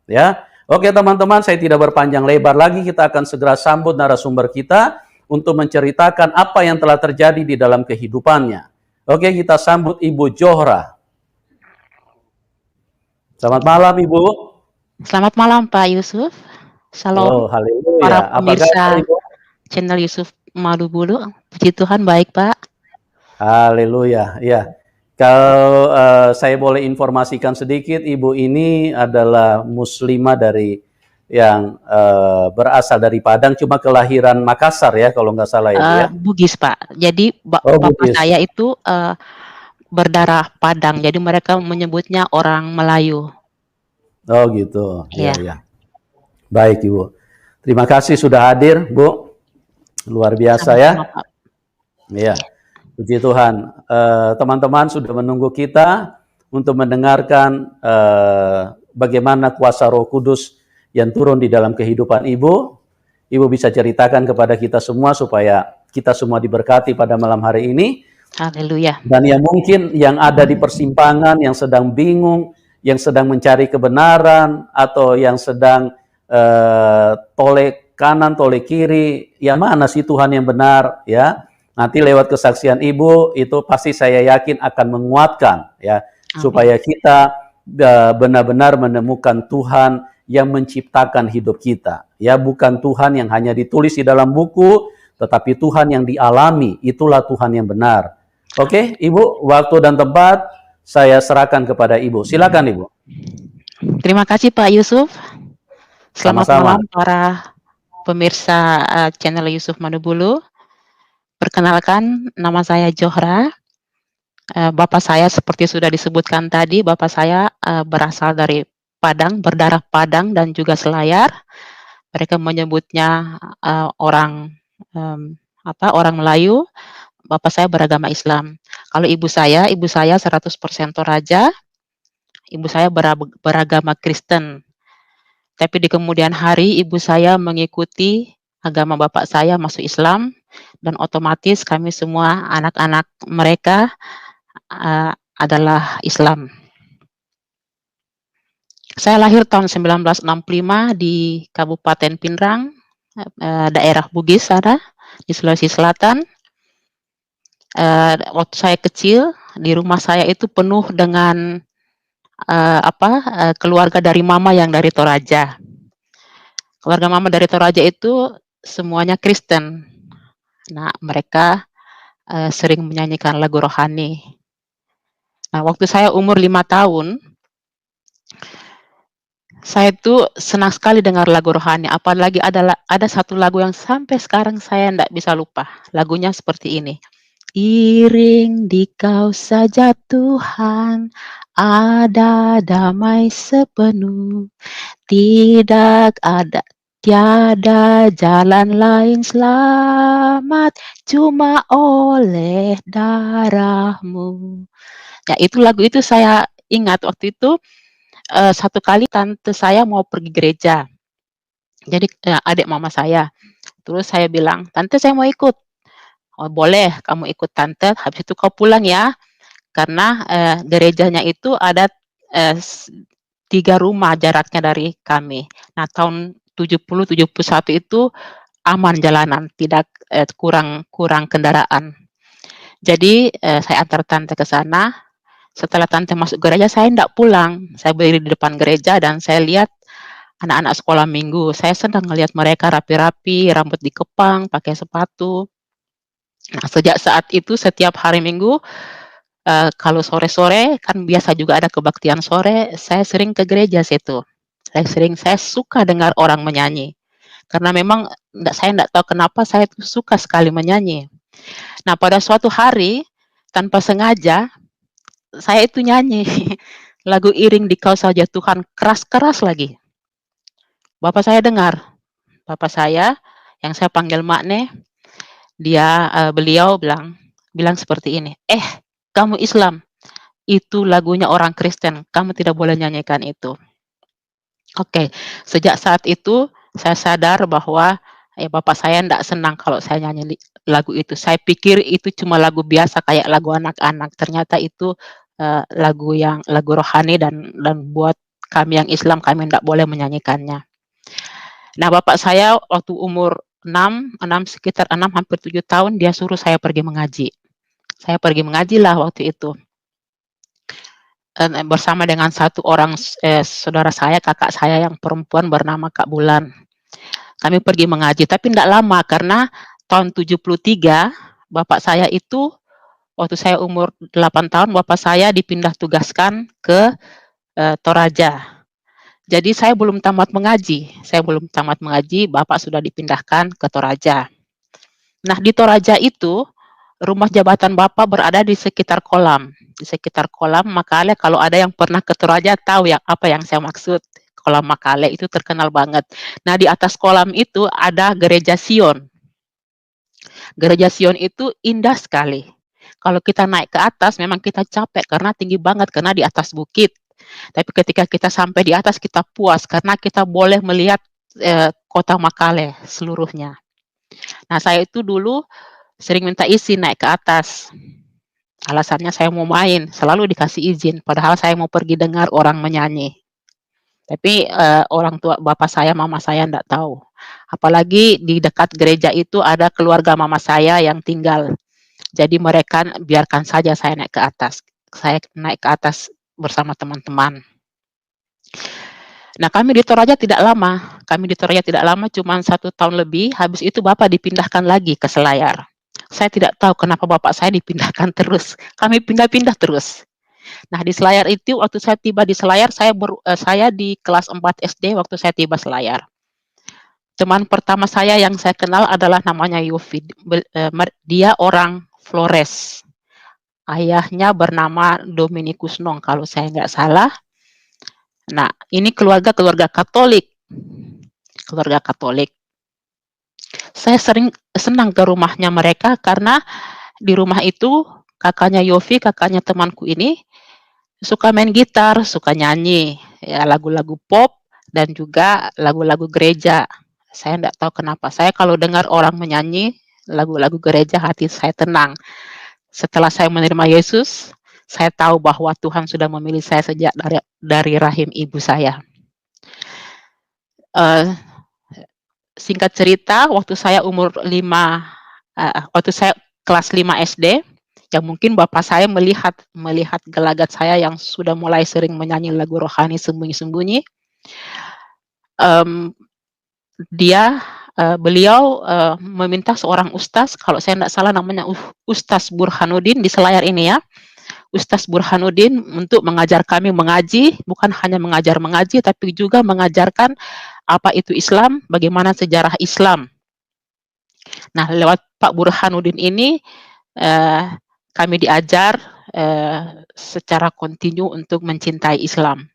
Ya. Oke teman-teman, saya tidak berpanjang lebar lagi, kita akan segera sambut narasumber kita untuk menceritakan apa yang telah terjadi di dalam kehidupannya. Oke, kita sambut Ibu Johra. Selamat malam Ibu. Selamat malam Pak Yusuf. Shalom Oh, haleluya. para Apa kabar pemirsa Ibu? channel Yusuf Madubulu. Puji Tuhan baik Pak. Haleluya. Ya. Kalau saya boleh informasikan sedikit, Ibu ini adalah muslimah dari yang berasal dari Padang, cuma kelahiran Makassar ya, kalau nggak salah Ibu ya. Bugis Pak. Jadi Oh, bapak Bugis. saya itu berdarah Padang. Jadi mereka menyebutnya orang Melayu. Oh gitu. Ya, Ya, ya. Baik Ibu. Terima kasih sudah hadir, Bu. Luar biasa sama-sama ya. Pak. Ya. Puji Tuhan. Teman-teman sudah menunggu kita untuk mendengarkan bagaimana kuasa Roh Kudus yang turun di dalam kehidupan Ibu. Ibu bisa ceritakan kepada kita semua supaya kita semua diberkati pada malam hari ini. Haleluya. Dan yang mungkin yang ada di persimpangan, yang sedang bingung, yang sedang mencari kebenaran, atau yang sedang toleh kanan, toleh kiri, yang mana sih Tuhan yang benar, ya. Nanti lewat kesaksian Ibu, itu pasti saya yakin akan menguatkan, ya, Amin. supaya kita benar-benar menemukan Tuhan yang menciptakan hidup kita, ya, bukan Tuhan yang hanya ditulis di dalam buku, tetapi Tuhan yang dialami, itulah Tuhan yang benar. Oke, Ibu, waktu dan tempat saya serahkan kepada Ibu. Silakan Ibu. Terima kasih Pak Yusuf. Selamat Sama-sama. malam para pemirsa channel Yusuf Madubulu. Perkenalkan, nama saya Johra. Bapak saya seperti sudah disebutkan tadi, bapak saya berasal dari Padang, berdarah Padang dan juga Selayar. Mereka menyebutnya orang orang Melayu. Bapak saya beragama Islam. Kalau ibu saya 100% Toraja. Ibu saya beragama Kristen. Tapi di kemudian hari ibu saya mengikuti agama bapak saya masuk Islam, dan otomatis kami semua anak-anak mereka adalah Islam. Saya lahir tahun 1965 di Kabupaten Pinrang, daerah Bugis sana, di Sulawesi Selatan. Waktu saya kecil, di rumah saya itu penuh dengan keluarga dari mama yang dari Toraja. Keluarga mama dari Toraja itu semuanya Kristen. Nah, mereka sering menyanyikan lagu rohani. Nah, waktu saya umur 5 tahun, saya tuh senang sekali dengar lagu rohani, apalagi ada satu lagu yang sampai sekarang saya ndak bisa lupa. Lagunya seperti ini. Iring di Kau saja Tuhan, ada damai sepenuh, tiada jalan lain selamat, cuma oleh darah-Mu. Ya itu lagu itu saya ingat waktu itu, satu kali tante saya mau pergi gereja. Jadi, adik mama saya. Terus saya bilang, "Tante saya mau ikut." "Oh boleh kamu ikut tante, habis itu kau pulang ya." Karena, gerejanya itu ada, eee, s 3 rumah jaraknya dari kami. Nah tahun 70, 71 itu aman jalanan, tidak, kurang kurang kendaraan. Jadi, saya antar tante ke sana. Setelah tante masuk gereja, saya ndak pulang. Saya berdiri di depan gereja dan saya lihat anak-anak sekolah minggu. Saya senang melihat mereka rapi-rapi, rambut dikepang, pakai sepatu. Nah, sejak saat itu setiap hari Minggu, kalau sore-sore kan biasa juga ada kebaktian sore, saya sering ke gereja situ. Saya suka dengar orang menyanyi. Karena memang saya ndak tahu kenapa saya tuh suka sekali menyanyi. Nah, pada suatu hari tanpa sengaja saya itu nyanyi lagu Iring di Kau Saja Tuhan, keras-keras lagi. Bapak saya yang saya panggil Makne, beliau bilang seperti ini, kamu Islam, itu lagunya orang Kristen, kamu tidak boleh nyanyikan itu." Oke, sejak saat itu saya sadar bahwa, bapak saya ndak senang kalau saya nyanyi lagu itu. Saya pikir itu cuma lagu biasa kayak lagu anak-anak, ternyata itu, lagu rohani dan buat kami yang Islam, kami tidak boleh menyanyikannya. Nah, bapak saya waktu umur 6 sekitar 6 hampir 7 tahun, dia suruh saya pergi mengaji. Saya pergi mengajilah waktu itu, bersama dengan satu orang saudara saya, kakak saya yang perempuan bernama Kak Bulan. Kami pergi mengaji, tapi tidak lama karena tahun 73 bapak saya itu, waktu saya umur 8 tahun, bapak saya dipindah tugaskan ke Toraja. Jadi saya belum tamat mengaji, bapak sudah dipindahkan ke Toraja. Nah, di Toraja itu rumah jabatan bapak berada di sekitar kolam. Di sekitar kolam Makale, kalau ada yang pernah ke Toraja tahu ya apa yang saya maksud. Kolam Makale itu terkenal banget. Nah, di atas kolam itu ada gereja Sion. Gereja Sion itu indah sekali. Kalau kita naik ke atas memang kita capek karena tinggi banget, karena di atas bukit. Tapi ketika kita sampai di atas kita puas karena kita boleh melihat kota Makale seluruhnya. Nah, saya itu dulu sering minta izin naik ke atas. Alasannya saya mau main, selalu dikasih izin, padahal saya mau pergi dengar orang menyanyi. Tapi orang tua bapak saya, mama saya ndak tahu. Apalagi di dekat gereja itu ada keluarga mama saya yang tinggal. Jadi mereka biarkan saja saya naik ke atas. Saya naik ke atas bersama teman-teman. Nah, kami di Toraja tidak lama, cuma 1 tahun lebih, habis itu bapak dipindahkan lagi ke Selayar. Saya tidak tahu kenapa bapak saya dipindahkan terus, kami pindah-pindah terus. Nah, di Selayar itu waktu saya tiba di Selayar, saya di kelas 4 SD waktu saya tiba Selayar. Teman pertama saya yang saya kenal adalah namanya Yofi, dia orang Flores. Ayahnya bernama Dominikus Nong kalau saya nggak salah. Nah, ini keluarga Katolik. Keluarga Katolik. Saya senang ke rumahnya mereka karena di rumah itu kakaknya Yofi, kakaknya temanku ini suka main gitar, suka nyanyi, ya lagu-lagu pop dan juga lagu-lagu gereja. Saya tidak tahu kenapa. Saya kalau dengar orang menyanyi lagu-lagu gereja, hati saya tenang. Setelah saya menerima Yesus, saya tahu bahwa Tuhan sudah memilih saya sejak dari rahim ibu saya. Singkat cerita, waktu saya umur 5, waktu saya kelas 5 SD, yang mungkin bapak saya melihat gelagat saya yang sudah mulai sering menyanyi lagu rohani sembunyi-sembunyi. Beliau meminta seorang ustaz, kalau saya tidak salah namanya Ustaz Burhanuddin di Selayar ini ya. Ustaz Burhanuddin untuk mengajar kami mengaji, bukan hanya mengaji, tapi juga mengajarkan apa itu Islam, bagaimana sejarah Islam. Nah, lewat Pak Burhanuddin ini kami diajar secara kontinu untuk mencintai Islam.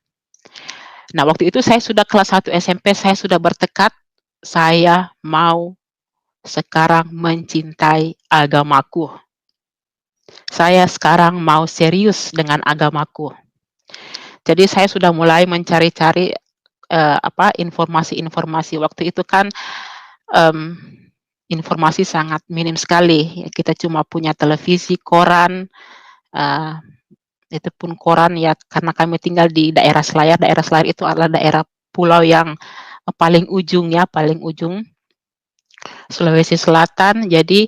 Nah, waktu itu saya sudah kelas 1 SMP, saya sudah bertekad, saya mau sekarang mencintai agamaku. Saya sekarang mau serius dengan agamaku. Jadi saya sudah mulai mencari-cari informasi-informasi. Waktu itu kan informasi sangat minim sekali. Kita cuma punya televisi, koran, itu pun koran ya karena kami tinggal di daerah Selayar. Daerah Selayar itu adalah daerah pulau yang paling ujung Sulawesi Selatan. Jadi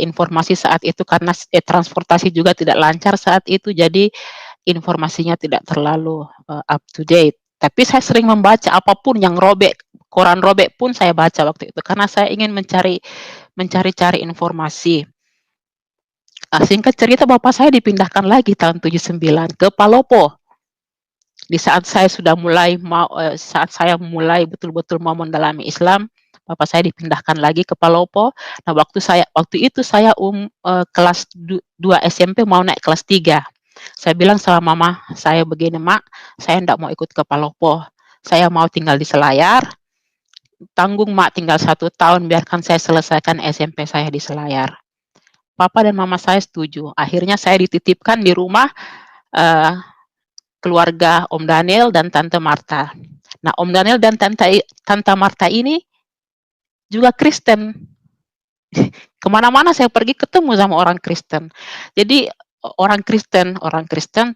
informasi saat itu karena transportasi juga tidak lancar saat itu, jadi informasinya tidak terlalu up to date. Tapi saya sering membaca apapun yang robek, koran robek pun saya baca waktu itu karena saya ingin mencari-cari informasi. Singkat cerita bapak saya dipindahkan lagi tahun 79 ke Palopo. Di saat saya mulai betul-betul mau mendalami Islam, bapak saya dipindahkan lagi ke Palopo. Nah, waktu itu saya kelas 2 SMP mau naik kelas 3. Saya bilang sama mama saya begini, "Mak, saya tidak mau ikut ke Palopo. Saya mau tinggal di Selayar. Tanggung Mak tinggal 1 tahun, biarkan saya selesaikan SMP saya di Selayar." Papa dan mama saya setuju. Akhirnya saya dititipkan di rumah keluarga Om Daniel dan Tante Marta. Nah, Om Daniel dan Tante Marta ini juga Kristen. Kemana-mana saya pergi ketemu sama orang Kristen. Jadi orang Kristen,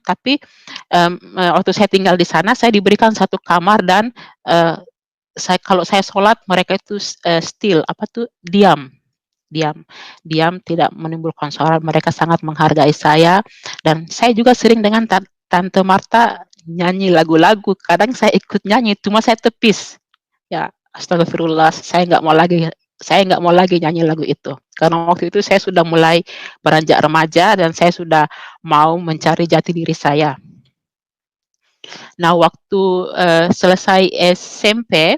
tapi, waktu saya tinggal di sana, saya diberikan satu kamar dan, eee, kalau saya sholat, mereka itu still, apa tuh, diam diam diam, tidak menimbulkan suara, mereka sangat menghargai saya, dan saya juga sering dengan Tante Marta nyanyi lagu-lagu, kadang saya ikut nyanyi, cuma saya tepis. Ya, astagfirullah, saya nggak mau lagi nyanyi lagu itu. Karena waktu itu saya sudah mulai beranjak remaja dan saya sudah mau mencari jati diri saya. Nah, waktu, selesai SMP,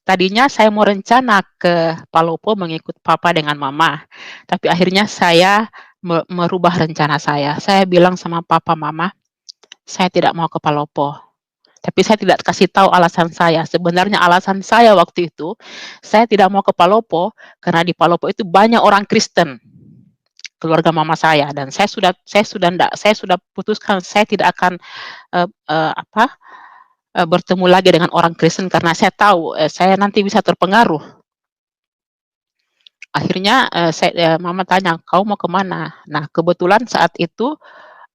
tadinya saya mau rencana ke Palopo mengikut papa dengan mama, tapi akhirnya saya merubah rencana saya. Saya bilang sama papa, "Mama, saya tidak mau ke Palopo." Tapi saya tidak kasih tahu alasan saya. Sebenarnya alasan saya waktu itu, saya tidak mau ke Palopo, karena di Palopo itu banyak orang Kristen, keluarga mama saya, dan saya sudah putuskan saya tidak akan, apa, bertemu lagi dengan orang Kristen karena saya tahu, saya nanti bisa terpengaruh. Akhirnya, mama tanya, "Kau mau ke mana?" Nah, kebetulan saat itu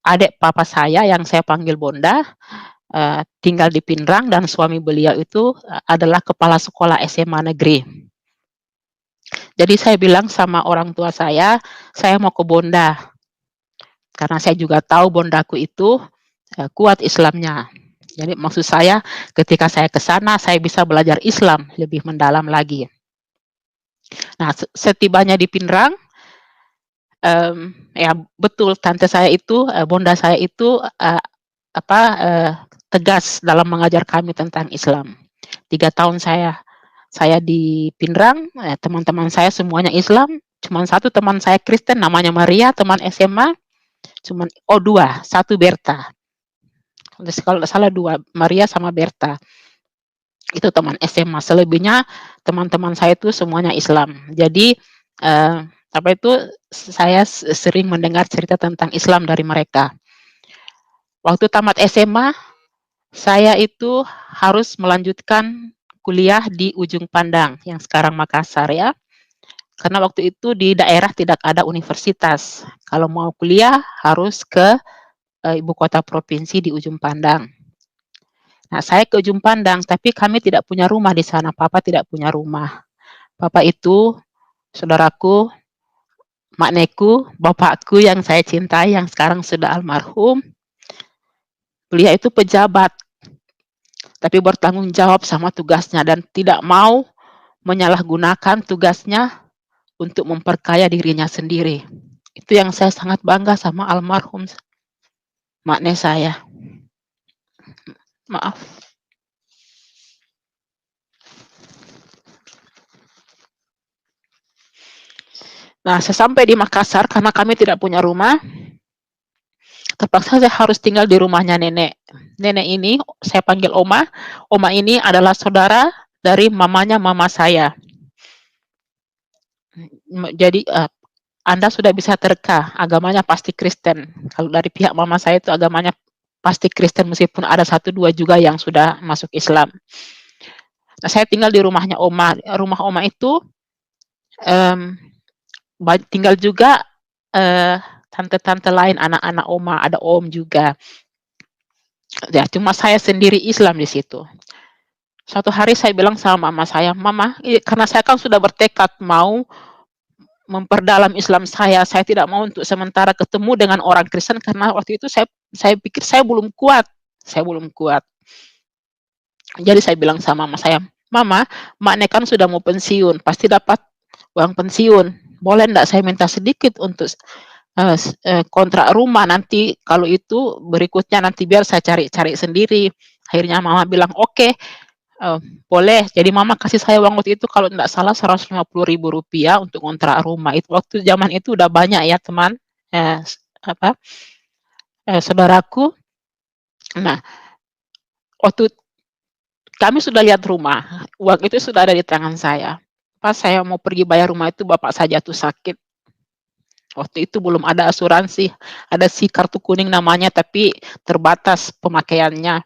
adik papa saya yang saya panggil Bonda, tinggal di Pinrang dan suami beliau itu, adalah kepala sekolah SMA negeri. Jadi saya bilang sama orang tua saya mau ke Bonda, karena saya juga tahu Bondaku itu, kuat Islamnya. Jadi maksud saya ketika saya ke sana, saya bisa belajar Islam lebih mendalam lagi. Nah, setibanya di Pinrang, ya betul tante saya itu, Bonda saya itu, apa, tegas dalam mengajar kami tentang Islam. 3 tahun saya di Pinrang, teman-teman saya semuanya Islam, cuman satu teman saya Kristen namanya Maria, teman SMA, 2, 1 Berta. Kalau nggak salah 2, Maria sama Berta. Itu teman SMA, selebihnya teman-teman saya itu semuanya Islam. Jadi, apa itu, saya sering mendengar cerita tentang Islam dari mereka. Waktu tamat SMA, saya itu harus melanjutkan kuliah di Ujung Pandang, yang sekarang Makassar ya. Karena waktu itu di daerah tidak ada universitas. Kalau mau kuliah harus ke, ibu kota provinsi di Ujung Pandang. Nah, saya ke Ujung Pandang, tapi kami tidak punya rumah di sana, papa tidak punya rumah. Papa itu saudaraku, makneku, bapakku yang saya cintai yang sekarang sudah almarhum, beliau itu pejabat, tapi bertanggung jawab sama tugasnya dan tidak mau menyalahgunakan tugasnya untuk memperkaya dirinya sendiri. Itu yang saya sangat bangga sama almarhum makne saya. Maaf. Nah, sesampai di Makassar karena kami tidak punya rumah, terpaksa saya harus tinggal di rumahnya nenek. Nenek ini saya panggil Oma. Oma ini adalah saudara dari mamanya mama saya. Jadi, Anda sudah bisa terka, agamanya pasti Kristen. Kalau dari pihak mama saya itu agamanya pasti Kristen meskipun ada 1, 2 juga yang sudah masuk Islam. Nah, saya tinggal di rumahnya Oma. Rumah Oma itu, mmm, tinggal juga, tante-tante lain, anak-anak Oma, ada Om juga. Ya, cuma saya sendiri Islam di situ. Suatu hari saya bilang sama mama saya, "Mama," karena saya kan sudah bertekad mau memperdalam Islam saya tidak mau untuk sementara ketemu dengan orang Kristen karena waktu itu saya pikir saya belum kuat, saya belum kuat. Jadi saya bilang sama mama saya, "Mama, maknya kan sudah mau pensiun, pasti dapat uang pensiun. Boleh ndak saya minta sedikit untuk, kontrak rumah nanti kalau itu berikutnya nanti biar saya cari-cari sendiri." Akhirnya mama bilang, "Oke, boleh." Jadi mama kasih saya uang waktu itu kalau ndak salah Rp150.000 untuk kontrak rumah. Itu waktu zaman itu udah banyak ya teman, apa, saudaraku. Nah, waktu kami sudah lihat rumah, uang itu sudah ada di tangan saya. Pas saya mau pergi bayar rumah itu bapak saya jatuh sakit. Waktu itu belum ada asuransi, ada si kartu kuning namanya tapi terbatas pemakaiannya,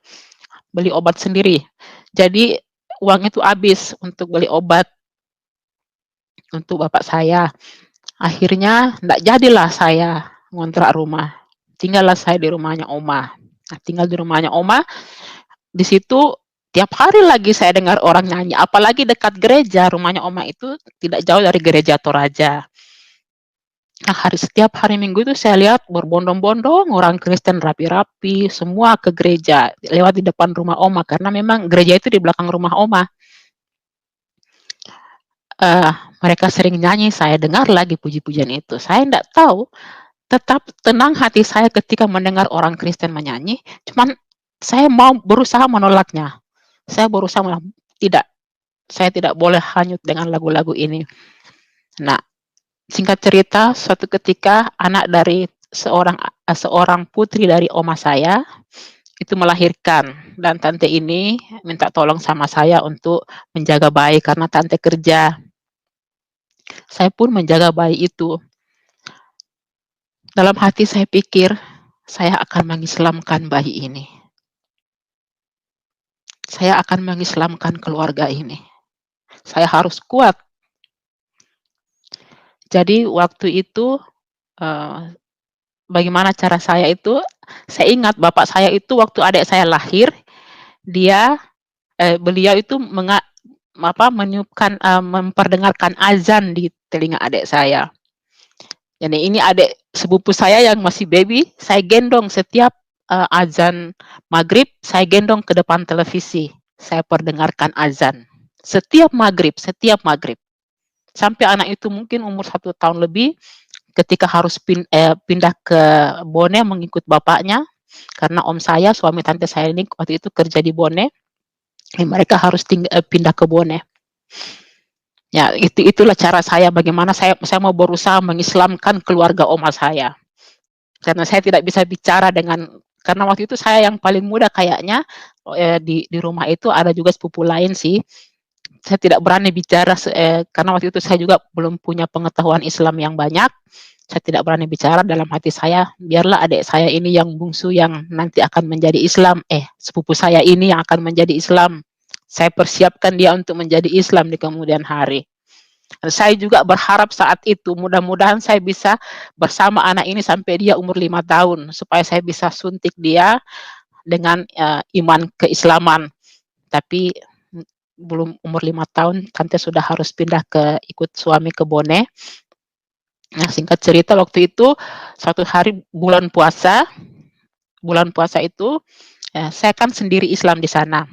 beli obat sendiri. Jadi uang itu habis untuk beli obat untuk bapak saya. Akhirnya ndak jadilah saya ngontrak rumah. tinggallah saya di rumahnya oma. Nah, tinggal di rumahnya oma, di situ tiap hari lagi saya dengar orang nyanyi, apalagi dekat gereja, rumahnya oma itu tidak jauh dari gereja Toraja. Nah, setiap hari Minggu itu saya lihat berbondong-bondong orang Kristen rapi-rapi, semua ke gereja, lewat di depan rumah oma, karena memang gereja itu di belakang rumah oma. Eh, Mereka sering nyanyi, saya dengar lagi puji-pujian itu. Saya tidak tahu, tetap tenang hati saya ketika mendengar orang Kristen menyanyi, cuman saya mau berusaha menolaknya. Saya berusaha tidak, saya tidak boleh hanyut dengan lagu-lagu ini. Nah, singkat cerita, suatu ketika anak dari seorang putri dari oma saya itu melahirkan, dan tante ini minta tolong sama saya untuk menjaga bayi karena tante kerja. Saya pun menjaga bayi itu. Dalam hati saya pikir, saya akan mengislamkan bayi ini. Saya akan mengislamkan keluarga ini. Saya harus kuat. Jadi waktu itu, bagaimana cara saya itu, saya ingat bapak saya itu waktu adik saya lahir, beliau itu memperdengarkan azan di telinga adik saya. Jadi ini adik sepupu saya yang masih baby, saya gendong setiap azan maghrib, saya gendong ke depan televisi, saya perdengarkan azan. Setiap maghrib. Sampai anak itu mungkin umur 1 tahun lebih, ketika harus pindah ke Bone mengikut bapaknya, karena om saya, suami tante saya ini waktu itu kerja di Bone, mereka harus pindah ke Bone. Ya, itulah cara saya, bagaimana saya mau berusaha mengislamkan keluarga oma saya. Karena saya tidak bisa bicara karena waktu itu saya yang paling muda kayaknya, di rumah itu ada juga sepupu lain sih. Saya tidak berani bicara, karena waktu itu saya juga belum punya pengetahuan Islam yang banyak. Saya tidak berani bicara, dalam hati saya, biarlah adik saya ini yang bungsu yang nanti akan menjadi Islam, sepupu saya ini yang akan menjadi Islam. Saya persiapkan dia untuk menjadi Islam di kemudian hari. Dan saya juga berharap saat itu, mudah-mudahan saya bisa bersama anak ini sampai dia umur 5 tahun, supaya saya bisa suntik dia dengan iman keislaman. Tapi belum umur 5 tahun, tante sudah harus pindah ikut suami ke Bone. Nah, singkat cerita waktu itu, suatu hari bulan puasa itu, saya kan sendiri Islam di sana.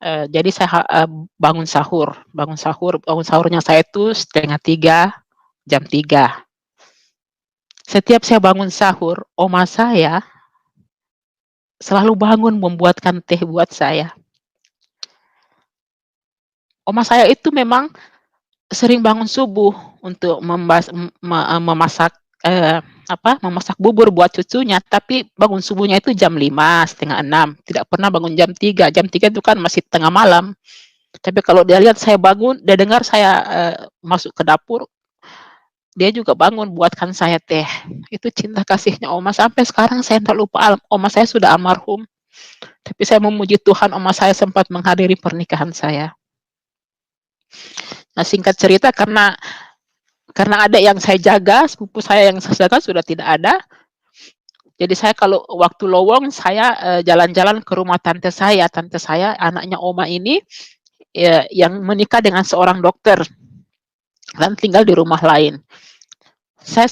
Jadi saya bangun sahurnya saya itu 2:30, jam 3. Setiap saya bangun sahur, oma saya selalu bangun membuatkan teh buat saya. Oma saya itu memang sering bangun subuh untuk memasak bubur buat cucunya, tapi bangun subuhnya itu jam 5, setengah 6, tidak pernah bangun jam 3. Jam 3 itu kan masih tengah malam. Tapi kalau dia lihat saya bangun, dia dengar saya masuk ke dapur, dia juga bangun buatkan saya teh. Itu cinta kasihnya oma, sampai sekarang saya tidak lupa. Oma saya sudah almarhum, tapi saya memuji Tuhan, oma saya sempat menghadiri pernikahan saya. Nah, singkat cerita, karena ada yang saya jaga, sepupu saya yang saya jaga sudah tidak ada. Jadi saya kalau waktu lowong, saya jalan-jalan ke rumah tante saya. Tante saya, anaknya oma ini, yang menikah dengan seorang dokter dan tinggal di rumah lain. Saya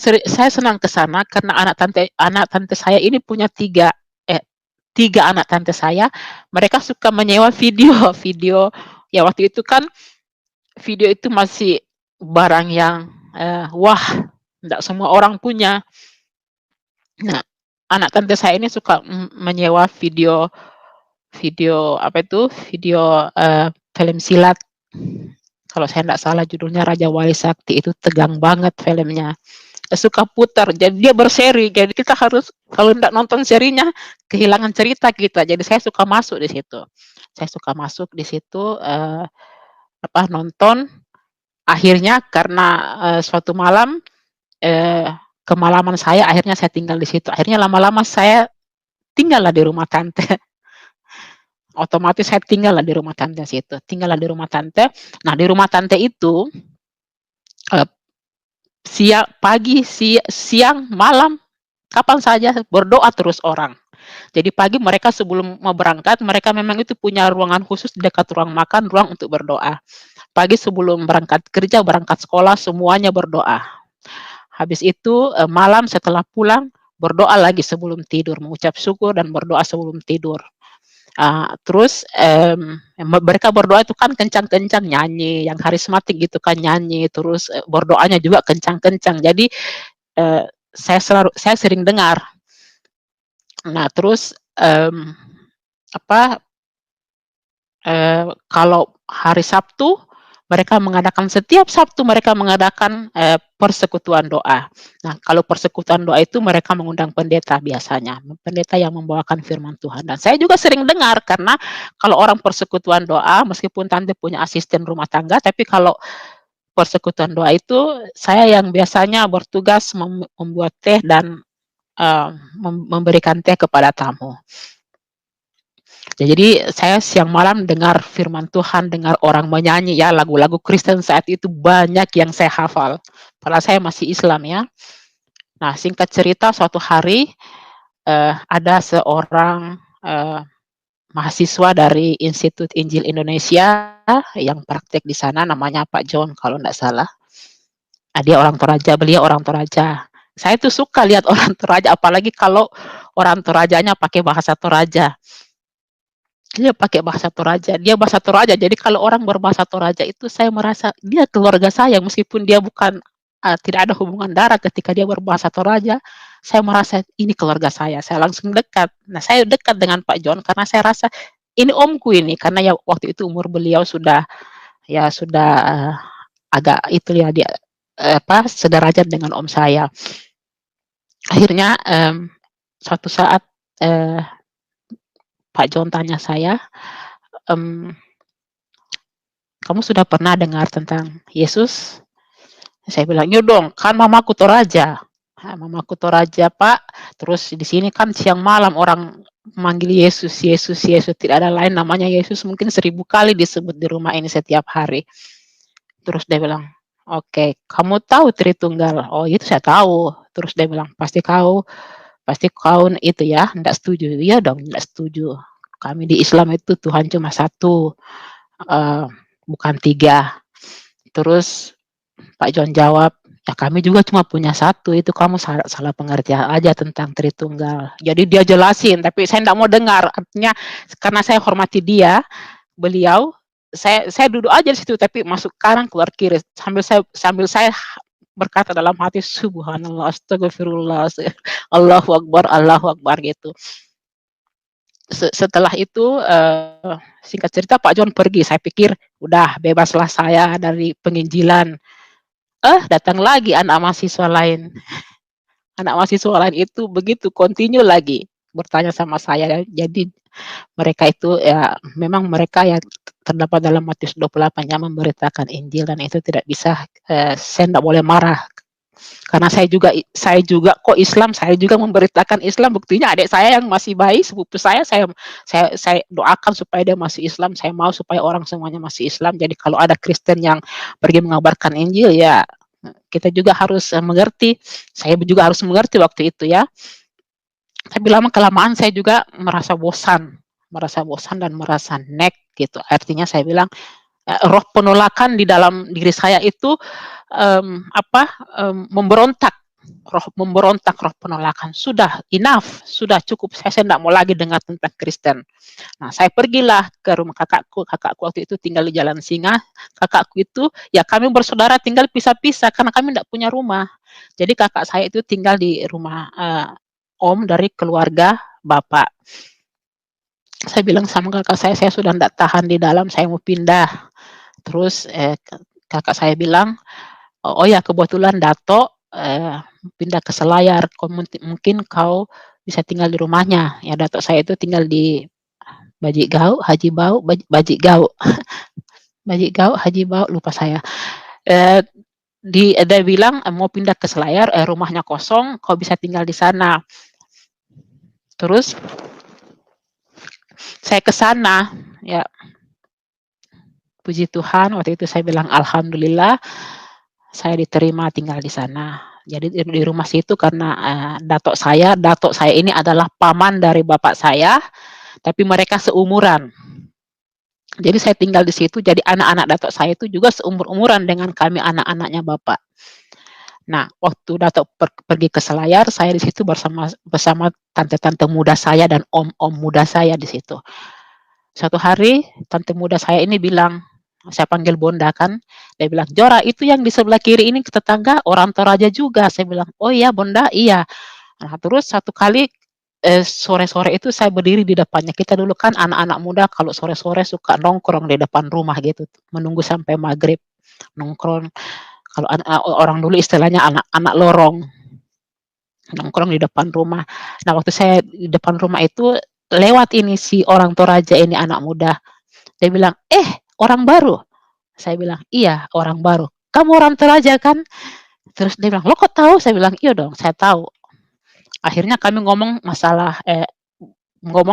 senang ke sana karena anak tante saya ini punya tiga anak tante saya. Mereka suka menyewa video. Ya waktu itu kan video itu masih barang yang wah, tidak semua orang punya. Nah, anak tante saya ini suka menyewa video film silat. Kalau saya tidak salah judulnya Raja Wali Sakti, itu tegang banget filmnya. Suka putar, jadi dia berseri. Jadi kita harus, kalau tidak nonton serinya, kehilangan cerita kita. Jadi saya suka masuk di situ. Nonton. Akhirnya karena suatu malam, kemalaman saya, akhirnya saya tinggal di situ. Akhirnya lama-lama saya tinggallah di rumah tante. Otomatis saya tinggallah di rumah tante situ. Nah, di rumah tante itu, pagi, siang, malam, kapan saja berdoa terus orang. Jadi pagi mereka sebelum mau berangkat, mereka memang itu punya ruangan khusus di dekat ruang makan, ruang untuk berdoa. Pagi sebelum berangkat kerja, berangkat sekolah, semuanya berdoa. Habis itu malam setelah pulang, berdoa lagi sebelum tidur, mengucap syukur dan berdoa sebelum tidur. Terus mereka berdoa itu kan kencang-kencang nyanyi, yang karismatik gitu kan nyanyi, terus berdoanya juga kencang-kencang. Jadi saya sering dengar. Nah terus apa kalau hari Sabtu setiap Sabtu mereka mengadakan persekutuan doa. Nah, kalau persekutuan doa itu mereka mengundang pendeta biasanya, pendeta yang membawakan firman Tuhan. Dan saya juga sering dengar karena kalau orang persekutuan doa, meskipun tante punya asisten rumah tangga, tapi kalau persekutuan doa itu saya yang biasanya bertugas membuat teh dan memberikan teh kepada tamu. Jadi saya siang malam dengar firman Tuhan, dengar orang menyanyi ya, lagu-lagu Kristen saat itu banyak yang saya hafal. Padahal saya masih Islam ya. Nah, singkat cerita suatu hari ada seorang mahasiswa dari Institut Injil Indonesia yang praktek di sana, namanya Pak John kalau enggak salah. Dia orang Toraja, beliau orang Toraja. Saya tuh suka lihat orang Toraja, apalagi kalau orang Torajanya pakai bahasa Toraja. Dia pakai bahasa Toraja, dia bahasa Toraja. Jadi kalau orang berbahasa Toraja itu saya merasa dia keluarga saya meskipun dia bukan tidak ada hubungan darah ketika dia berbahasa Toraja, saya merasa ini keluarga saya langsung dekat. Nah, saya dekat dengan Pak John karena saya rasa ini omku ini, karena ya waktu itu umur beliau sudah agak itu ya dia sederajat dengan om saya. Akhirnya suatu saat Pak John tanya saya, kamu sudah pernah dengar tentang Yesus? Saya bilang, "Iya dong, kan mamaku Toraja." Mamaku Toraja, Pak. Terus di sini kan siang malam orang manggil Yesus, Yesus, Yesus. Tidak ada lain namanya Yesus. Mungkin 1000 kali disebut di rumah ini setiap hari. Terus dia bilang, "Oke, kamu tahu Tritunggal?" "Oh, itu saya tahu." Terus dia bilang, pasti kau itu ya, enggak setuju?" "Iya dong, enggak setuju. Kami di Islam itu Tuhan cuma satu, bukan 3." Terus Pak John jawab, "Ya kami juga cuma punya satu, itu kamu salah pengertian aja tentang Tritunggal." Jadi dia jelasin, tapi saya enggak mau dengar. Artinya karena saya hormati dia, beliau, saya duduk aja di situ, tapi masuk kanan keluar kiri, sambil saya berkata dalam hati, "Subhanallah, astagfirullah, Allahu Akbar," gitu. Setelah itu, singkat cerita Pak John pergi, saya pikir udah bebaslah saya dari penginjilan. Datang lagi anak mahasiswa lain. Anak mahasiswa lain itu begitu continue lagi bertanya sama saya. Jadi mereka itu ya memang mereka yang terdapat dalam Matius 28 yang memberitakan Injil, dan itu tidak bisa, saya enggak boleh marah. Karena saya juga kok Islam, saya juga memberitakan Islam, buktinya adik saya yang masih bayi, sepupu saya doakan supaya dia masih Islam, saya mau supaya orang semuanya masih Islam. Jadi kalau ada Kristen yang pergi mengabarkan Injil, ya kita juga harus mengerti. Saya juga harus mengerti waktu itu ya. Tapi lama-kelamaan saya juga merasa bosan dan merasa nek gitu. Artinya saya bilang, roh penolakan di dalam diri saya itu memberontak, roh penolakan. Sudah enough, sudah cukup. Saya enggak mau lagi dengar tentang Kristen. Nah, saya pergilah ke rumah kakakku. Kakakku waktu itu tinggal di Jalan Singa. Kakakku itu, ya kami bersaudara tinggal pisah-pisah karena kami enggak punya rumah. Jadi kakak saya itu tinggal di rumah om dari keluarga bapak. Saya bilang sama kakak saya sudah enggak tahan di dalam, saya mau pindah. Terus kakak saya bilang, "Oh ya kebetulan Dato pindah ke Selayar, mungkin kau bisa tinggal di rumahnya." Ya Dato saya itu tinggal di Bajigau, Haji Bau, lupa saya. Dia bilang mau pindah ke Selayar, rumahnya kosong, kau bisa tinggal di sana. Terus saya ke sana, ya puji Tuhan waktu itu saya bilang alhamdulillah saya diterima tinggal di sana. Jadi di rumah situ karena, datuk saya ini adalah paman dari bapak saya, tapi mereka seumuran. Jadi saya tinggal di situ, jadi anak-anak datuk saya itu juga seumur-umuran dengan kami anak-anaknya bapak. Nah, waktu datuk pergi ke Selayar, saya di situ bersama bersama tante-tante muda saya dan om-om muda saya di situ. Suatu hari tante muda saya ini bilang, saya panggil Bonda kan, dia bilang, "Jora, itu yang di sebelah kiri ini tetangga orang Toraja juga." Saya bilang, "Oh iya Bonda, iya." Nah, terus satu kali, sore-sore itu saya berdiri di depannya. Kita dulu kan anak-anak muda kalau sore-sore suka nongkrong di depan rumah gitu, menunggu sampai maghrib, nongkrong. Kalau orang dulu istilahnya anak-anak lorong, nongkrong di depan rumah. Nah, waktu saya di depan rumah itu, lewat ini si orang Toraja ini, anak muda. Dia bilang, "Eh, orang baru?" Saya bilang, "Iya, orang baru." "Kamu orang Toraja kan?" Terus dia bilang, "Loh kok tahu?" Saya bilang, "Iya dong, saya tahu." Akhirnya kami ngomong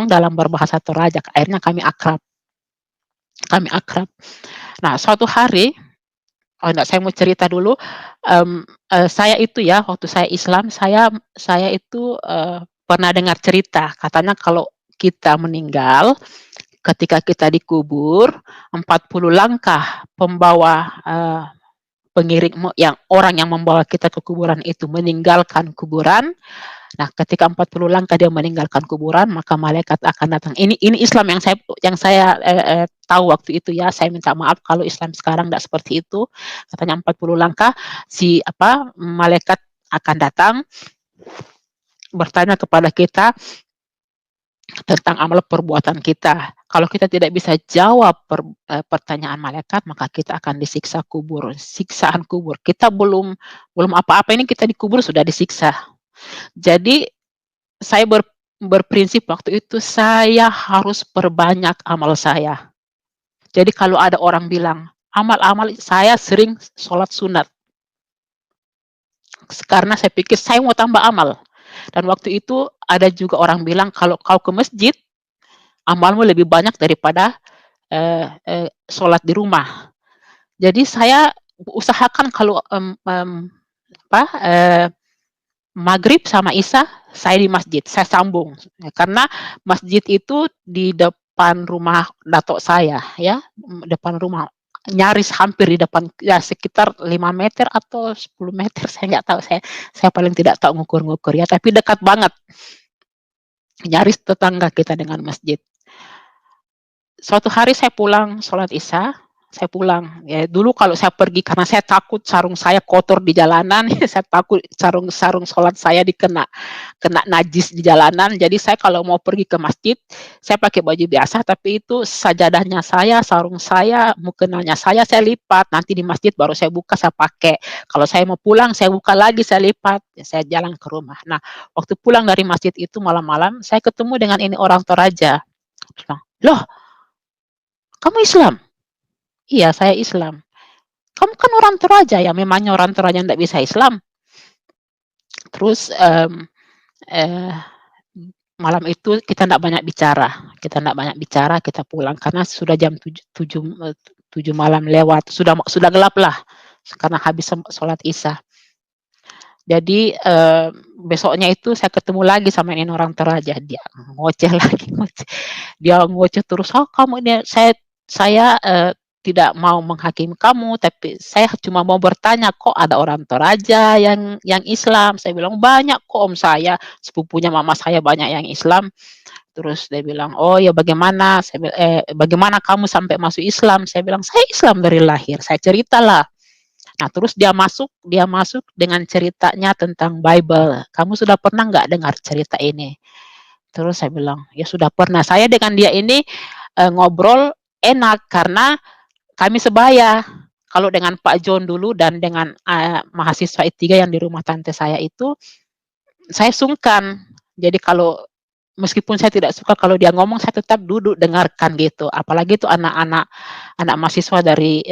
dalam berbahasa Toraja, akhirnya kami akrab. Nah, suatu hari, oh enggak, saya mau cerita dulu, saya itu ya, waktu saya Islam, saya itu, pernah dengar cerita, katanya kalau kita meninggal, ketika kita dikubur, 40 langkah pembawa, orang yang membawa kita ke kuburan itu meninggalkan kuburan. Nah, ketika 40 langkah dia meninggalkan kuburan, maka malaikat akan datang. Ini Islam yang saya, tahu waktu itu ya, saya minta maaf kalau Islam sekarang enggak seperti itu. Katanya 40 langkah malaikat akan datang bertanya kepada kita tentang amal perbuatan kita. Kalau kita tidak bisa jawab pertanyaan malaikat, maka kita akan disiksa kubur, siksaan kubur. Kita belum apa-apa ini kita dikubur sudah disiksa. Jadi saya berprinsip waktu itu saya harus perbanyak amal saya. Jadi kalau ada orang bilang, amal-amal saya sering sholat sunat. Karena saya pikir saya mau tambah amal. Dan waktu itu ada juga orang bilang, kalau kau ke masjid, amalmu lebih banyak daripada sholat di rumah. Jadi saya usahakan kalau maghrib sama isya saya di masjid, saya sambung. Karena masjid itu di depan rumah datuk saya ya, depan rumah, nyaris hampir di depan, ya sekitar 5 meter atau 10 meter, saya nggak tahu, saya paling tidak tahu ngukur-ngukur ya, tapi dekat banget. Nyaris tetangga kita dengan masjid. Suatu hari saya pulang sholat isya, saya pulang. Ya dulu kalau saya pergi karena saya takut sarung saya kotor di jalanan, saya takut sarung sholat saya kena najis di jalanan. Jadi saya kalau mau pergi ke masjid, saya pakai baju biasa, tapi itu sajadahnya saya, sarung saya, mukenanya saya lipat. Nanti di masjid baru saya buka, saya pakai. Kalau saya mau pulang, saya buka lagi, saya lipat. Ya, saya jalan ke rumah. Nah, waktu pulang dari masjid itu malam-malam, saya ketemu dengan ini orang Toraja. Loh, kamu Islam? Iya, saya Islam. Kamu kan orang Toraja ya, memangnya orang Toraja ndak bisa Islam? Terus, eh, malam itu kita ndak banyak bicara, kita pulang karena sudah jam 7 malam lewat, sudah gelap lah, karena habis sholat isya. Jadi, besoknya itu saya ketemu lagi sama ini orang Toraja, dia ngoceh lagi, dia ngoceh terus, "Oh kamu ini," saya, tidak mau menghakimi kamu, tapi saya cuma mau bertanya, "Kok ada orang Toraja yang Islam?" Saya bilang, "Banyak kok om saya, sepupunya mama saya banyak yang Islam." Terus dia bilang, "Oh ya bagaimana?" "Bagaimana kamu sampai masuk Islam?" Saya bilang, "Saya Islam dari lahir." Saya ceritalah. Nah terus dia masuk dengan ceritanya tentang Bible, "Kamu sudah pernah nggak dengar cerita ini?" Terus saya bilang, "Ya sudah pernah." Saya dengan dia ini, ngobrol enak karena kami sebaya. Kalau dengan Pak John dulu dan dengan, mahasiswa I3 yang di rumah tante saya itu, saya sungkan. Jadi kalau meskipun saya tidak suka kalau dia ngomong, saya tetap duduk dengarkan gitu. Apalagi itu anak mahasiswa dari,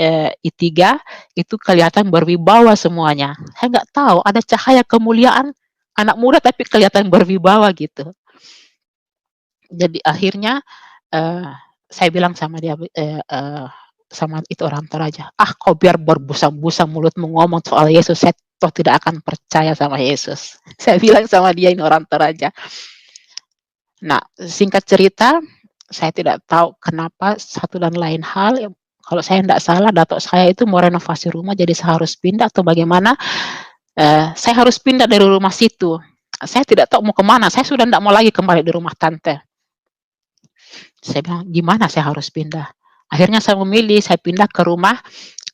I3 itu kelihatan berwibawa semuanya. Saya nggak tahu ada cahaya kemuliaan, anak muda tapi kelihatan berwibawa gitu. Jadi akhirnya, eee, saya bilang sama dia, sama itu orang Toraja, "Ah kau biar berbusa-busa mulutmu ngomong soal Yesus, saya toh tidak akan percaya sama Yesus. Saya bilang sama dia, ini orang Toraja. Nah, singkat cerita, saya tidak tahu kenapa satu dan lain hal, kalau saya tidak salah datuk saya itu mau renovasi rumah, jadi saya harus pindah atau bagaimana, saya harus pindah dari rumah situ. Saya tidak tahu mau kemana, saya sudah tidak mau lagi kembali di rumah tante. Saya bilang, "Gimana saya harus pindah?" Akhirnya saya memilih, saya pindah ke rumah,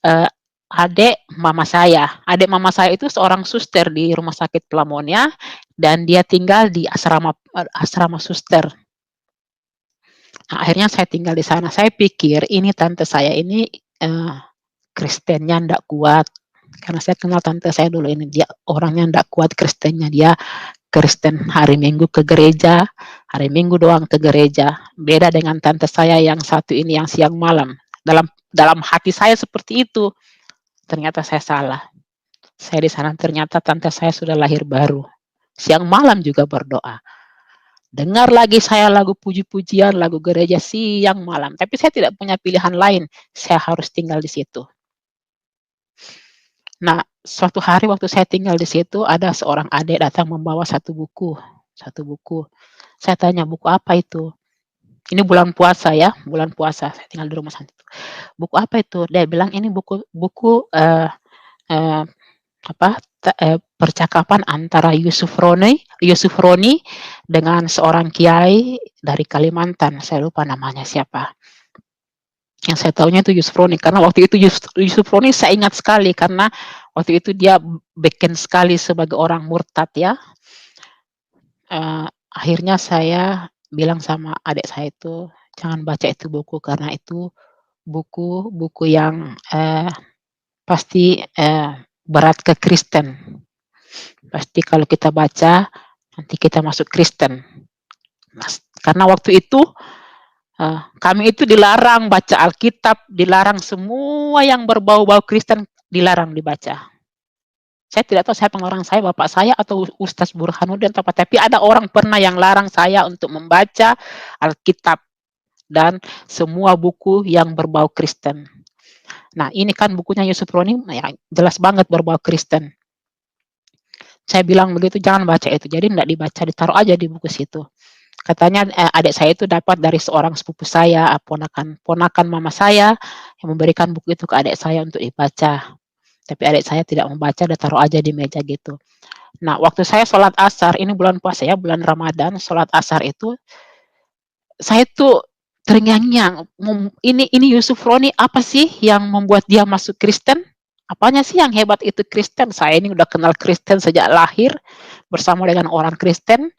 eee, adik mama saya. Adik mama saya itu seorang suster di Rumah Sakit Pelamonia dan dia tinggal di asrama suster. Nah, akhirnya saya tinggal di sana. Saya pikir ini tante saya ini, Kristennya ndak kuat, karena saya kenal tante saya dulu ini, dia orangnya ndak kuat Kristennya, dia Kristen hari Minggu ke gereja, hari Minggu doang ke gereja. Beda dengan tante saya yang satu ini yang siang malam. Dalam dalam hati saya seperti itu, ternyata saya salah. Saya di sana ternyata tante saya sudah lahir baru. Siang malam juga berdoa. Dengar lagi saya lagu puji-pujian, lagu gereja siang malam, tapi saya tidak punya pilihan lain, saya harus tinggal di situ. Nah, suatu hari waktu saya tinggal di situ, ada seorang adik datang membawa satu buku, satu buku. Saya tanya, "Buku apa itu?" Ini bulan puasa ya, bulan puasa, saya tinggal di rumah saat itu. "Buku apa itu?" Dia bilang, "Ini buku buku, eee, apa, percakapan antara Yusuf Roni dengan seorang kiai dari Kalimantan." Saya lupa namanya siapa. Yang saya tahunya itu Yusuf Roni, karena waktu itu Yusuf Roni saya ingat sekali, karena waktu itu dia beken sekali sebagai orang murtad ya. Akhirnya saya bilang sama adik saya itu, "Jangan baca itu buku, karena itu buku yang, pasti, berat ke Kristen. Pasti kalau kita baca, nanti kita masuk Kristen." Karena waktu itu, kami itu dilarang baca Alkitab, dilarang semua yang berbau-bau Kristen, dilarang dibaca. Saya tidak tahu siapa yang larang saya, bapak saya atau Ustaz Burhanuddin atau apa, tapi ada orang pernah yang larang saya untuk membaca Alkitab dan semua buku yang berbau Kristen. Nah, ini kan bukunya Yusuf Roni, ya jelas banget berbau Kristen. Saya bilang begitu, "Jangan baca itu." Jadi tidak dibaca, ditaruh aja di buku situ. Katanya, adik saya itu dapat dari seorang sepupu saya, ponakan mama saya, yang memberikan buku itu ke adik saya untuk dibaca. Tapi adik saya tidak membaca, dia taruh aja di meja gitu. Nah, waktu saya sholat asar, ini bulan puasa ya, bulan Ramadan, sholat asar itu, saya tuh terngiang-ngiang, ini Yusuf Roni apa sih yang membuat dia masuk Kristen? Apanya sih yang hebat itu Kristen? Saya ini udah kenal Kristen sejak lahir, bersama dengan orang Kristen,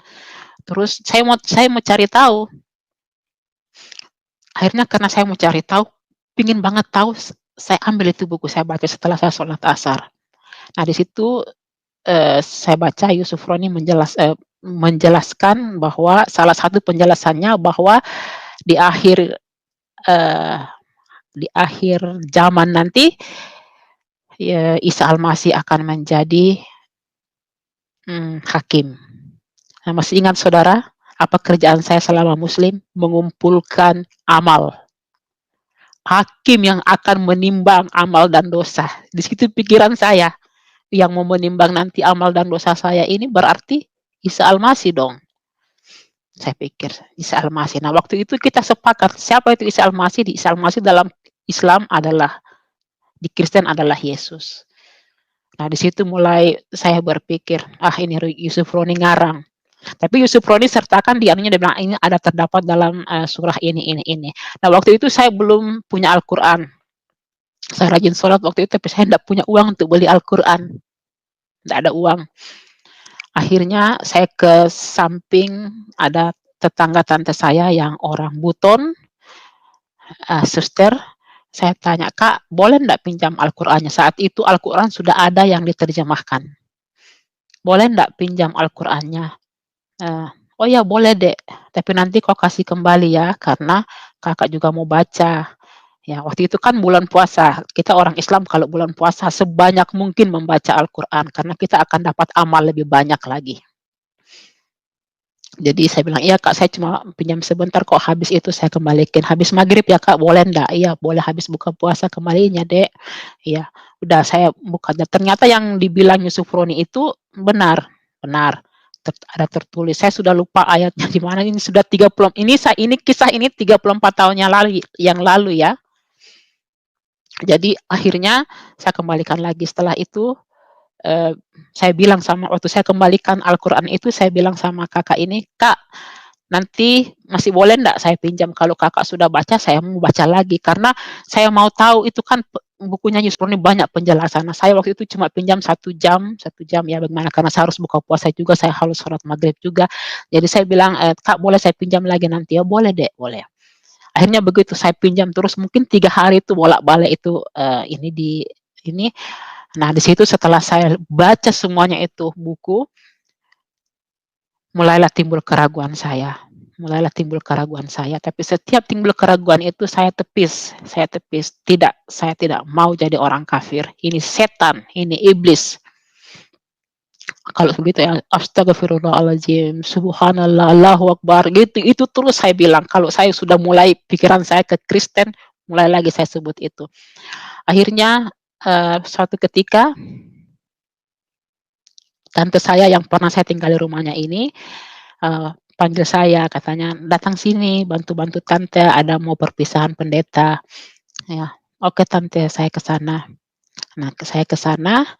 terus saya mau cari tahu. Akhirnya karena saya mau cari tahu, pingin banget tahu, saya ambil itu buku, saya baca setelah saya sholat asar. Nah, di situ, saya baca Yusuf Roni menjelaskan bahwa salah satu penjelasannya bahwa di akhir, eee, di akhir zaman nanti, Isa Al-Masih akan menjadi, hakim. Nah, masih ingat saudara, apa kerjaan saya selama muslim? Mengumpulkan amal. Hakim yang akan menimbang amal dan dosa. Di situ pikiran saya, yang mau menimbang nanti amal dan dosa saya ini berarti Isa Al-Masih dong. Saya pikir, Isa Al-Masih. Nah, waktu itu kita sepakat, siapa itu Isa Al-Masih? Isa Al-Masih dalam Islam adalah, di Kristen adalah Yesus. Nah, di situ mulai saya berpikir, ini Yusuf Roni ngarang. Tapi Yusuf Roni sertakan di anunya, dia bilang, "Ini ada terdapat dalam, surah ini." Nah, waktu itu saya belum punya Al-Quran. Saya rajin sholat waktu itu, tapi saya tidak punya uang untuk beli Al-Quran. Tidak ada uang. Akhirnya saya ke samping, ada tetangga tante saya yang orang Buton, suster, saya tanya, "Kak, boleh ndak pinjam Al-Qur'annya?" Saat itu Al-Qur'an sudah ada yang diterjemahkan. "Boleh ndak pinjam Al-Qur'annya?" "Oh ya boleh Dek, tapi nanti kau kasih kembali ya, karena Kakak juga mau baca." Ya, waktu itu kan bulan puasa, kita orang Islam kalau bulan puasa sebanyak mungkin membaca Al-Qur'an, karena kita akan dapat amal lebih banyak lagi. Jadi saya bilang, "Iya Kak, saya cuma pinjam sebentar kok, habis itu saya kembalikan. Habis maghrib ya Kak, boleh ndak?" "Iya boleh, habis buka puasa kembaliin ya Dek." Iya, udah saya buka dan ternyata yang dibilang Yusuf Roni itu benar benar, ada tertulis. Saya sudah lupa ayatnya di mana, ini sudah 30 ini kisah ini 34 tahun yang lalu ya. Jadi akhirnya saya kembalikan lagi, setelah itu saya bilang waktu saya kembalikan Al-Quran itu, saya bilang sama kakak ini, "Kak, nanti masih boleh enggak saya pinjam? Kalau kakak sudah baca, saya mau baca lagi." Karena saya mau tahu itu kan bukunya Yusuf ini banyak penjelasan. Nah, saya waktu itu cuma pinjam 1 jam ya bagaimana, karena saya harus buka puasa juga, saya harus sholat maghrib juga. Jadi saya bilang, "Kak, boleh saya pinjam lagi nanti?" "Ya boleh Dek, boleh." Akhirnya begitu saya pinjam terus mungkin 3 hari itu bolak-balik itu, ini. Nah, di situ setelah saya baca semuanya itu buku, mulailah timbul keraguan saya, tapi setiap timbul keraguan itu saya tepis, saya tidak mau jadi orang kafir, ini setan, ini iblis. Kalau begitu ya, astagfirullahaladzim, subhanallah, Allahu akbar, gitu, itu terus saya bilang, kalau saya sudah mulai pikiran saya ke Kristen, mulai lagi saya sebut itu. Akhirnya, suatu ketika tante saya yang pernah saya tinggal di rumahnya ini, panggil saya katanya, "Datang sini bantu-bantu tante, ada mau perpisahan pendeta." Ya, "Oke tante, saya ke sana." Nah, saya ke sana,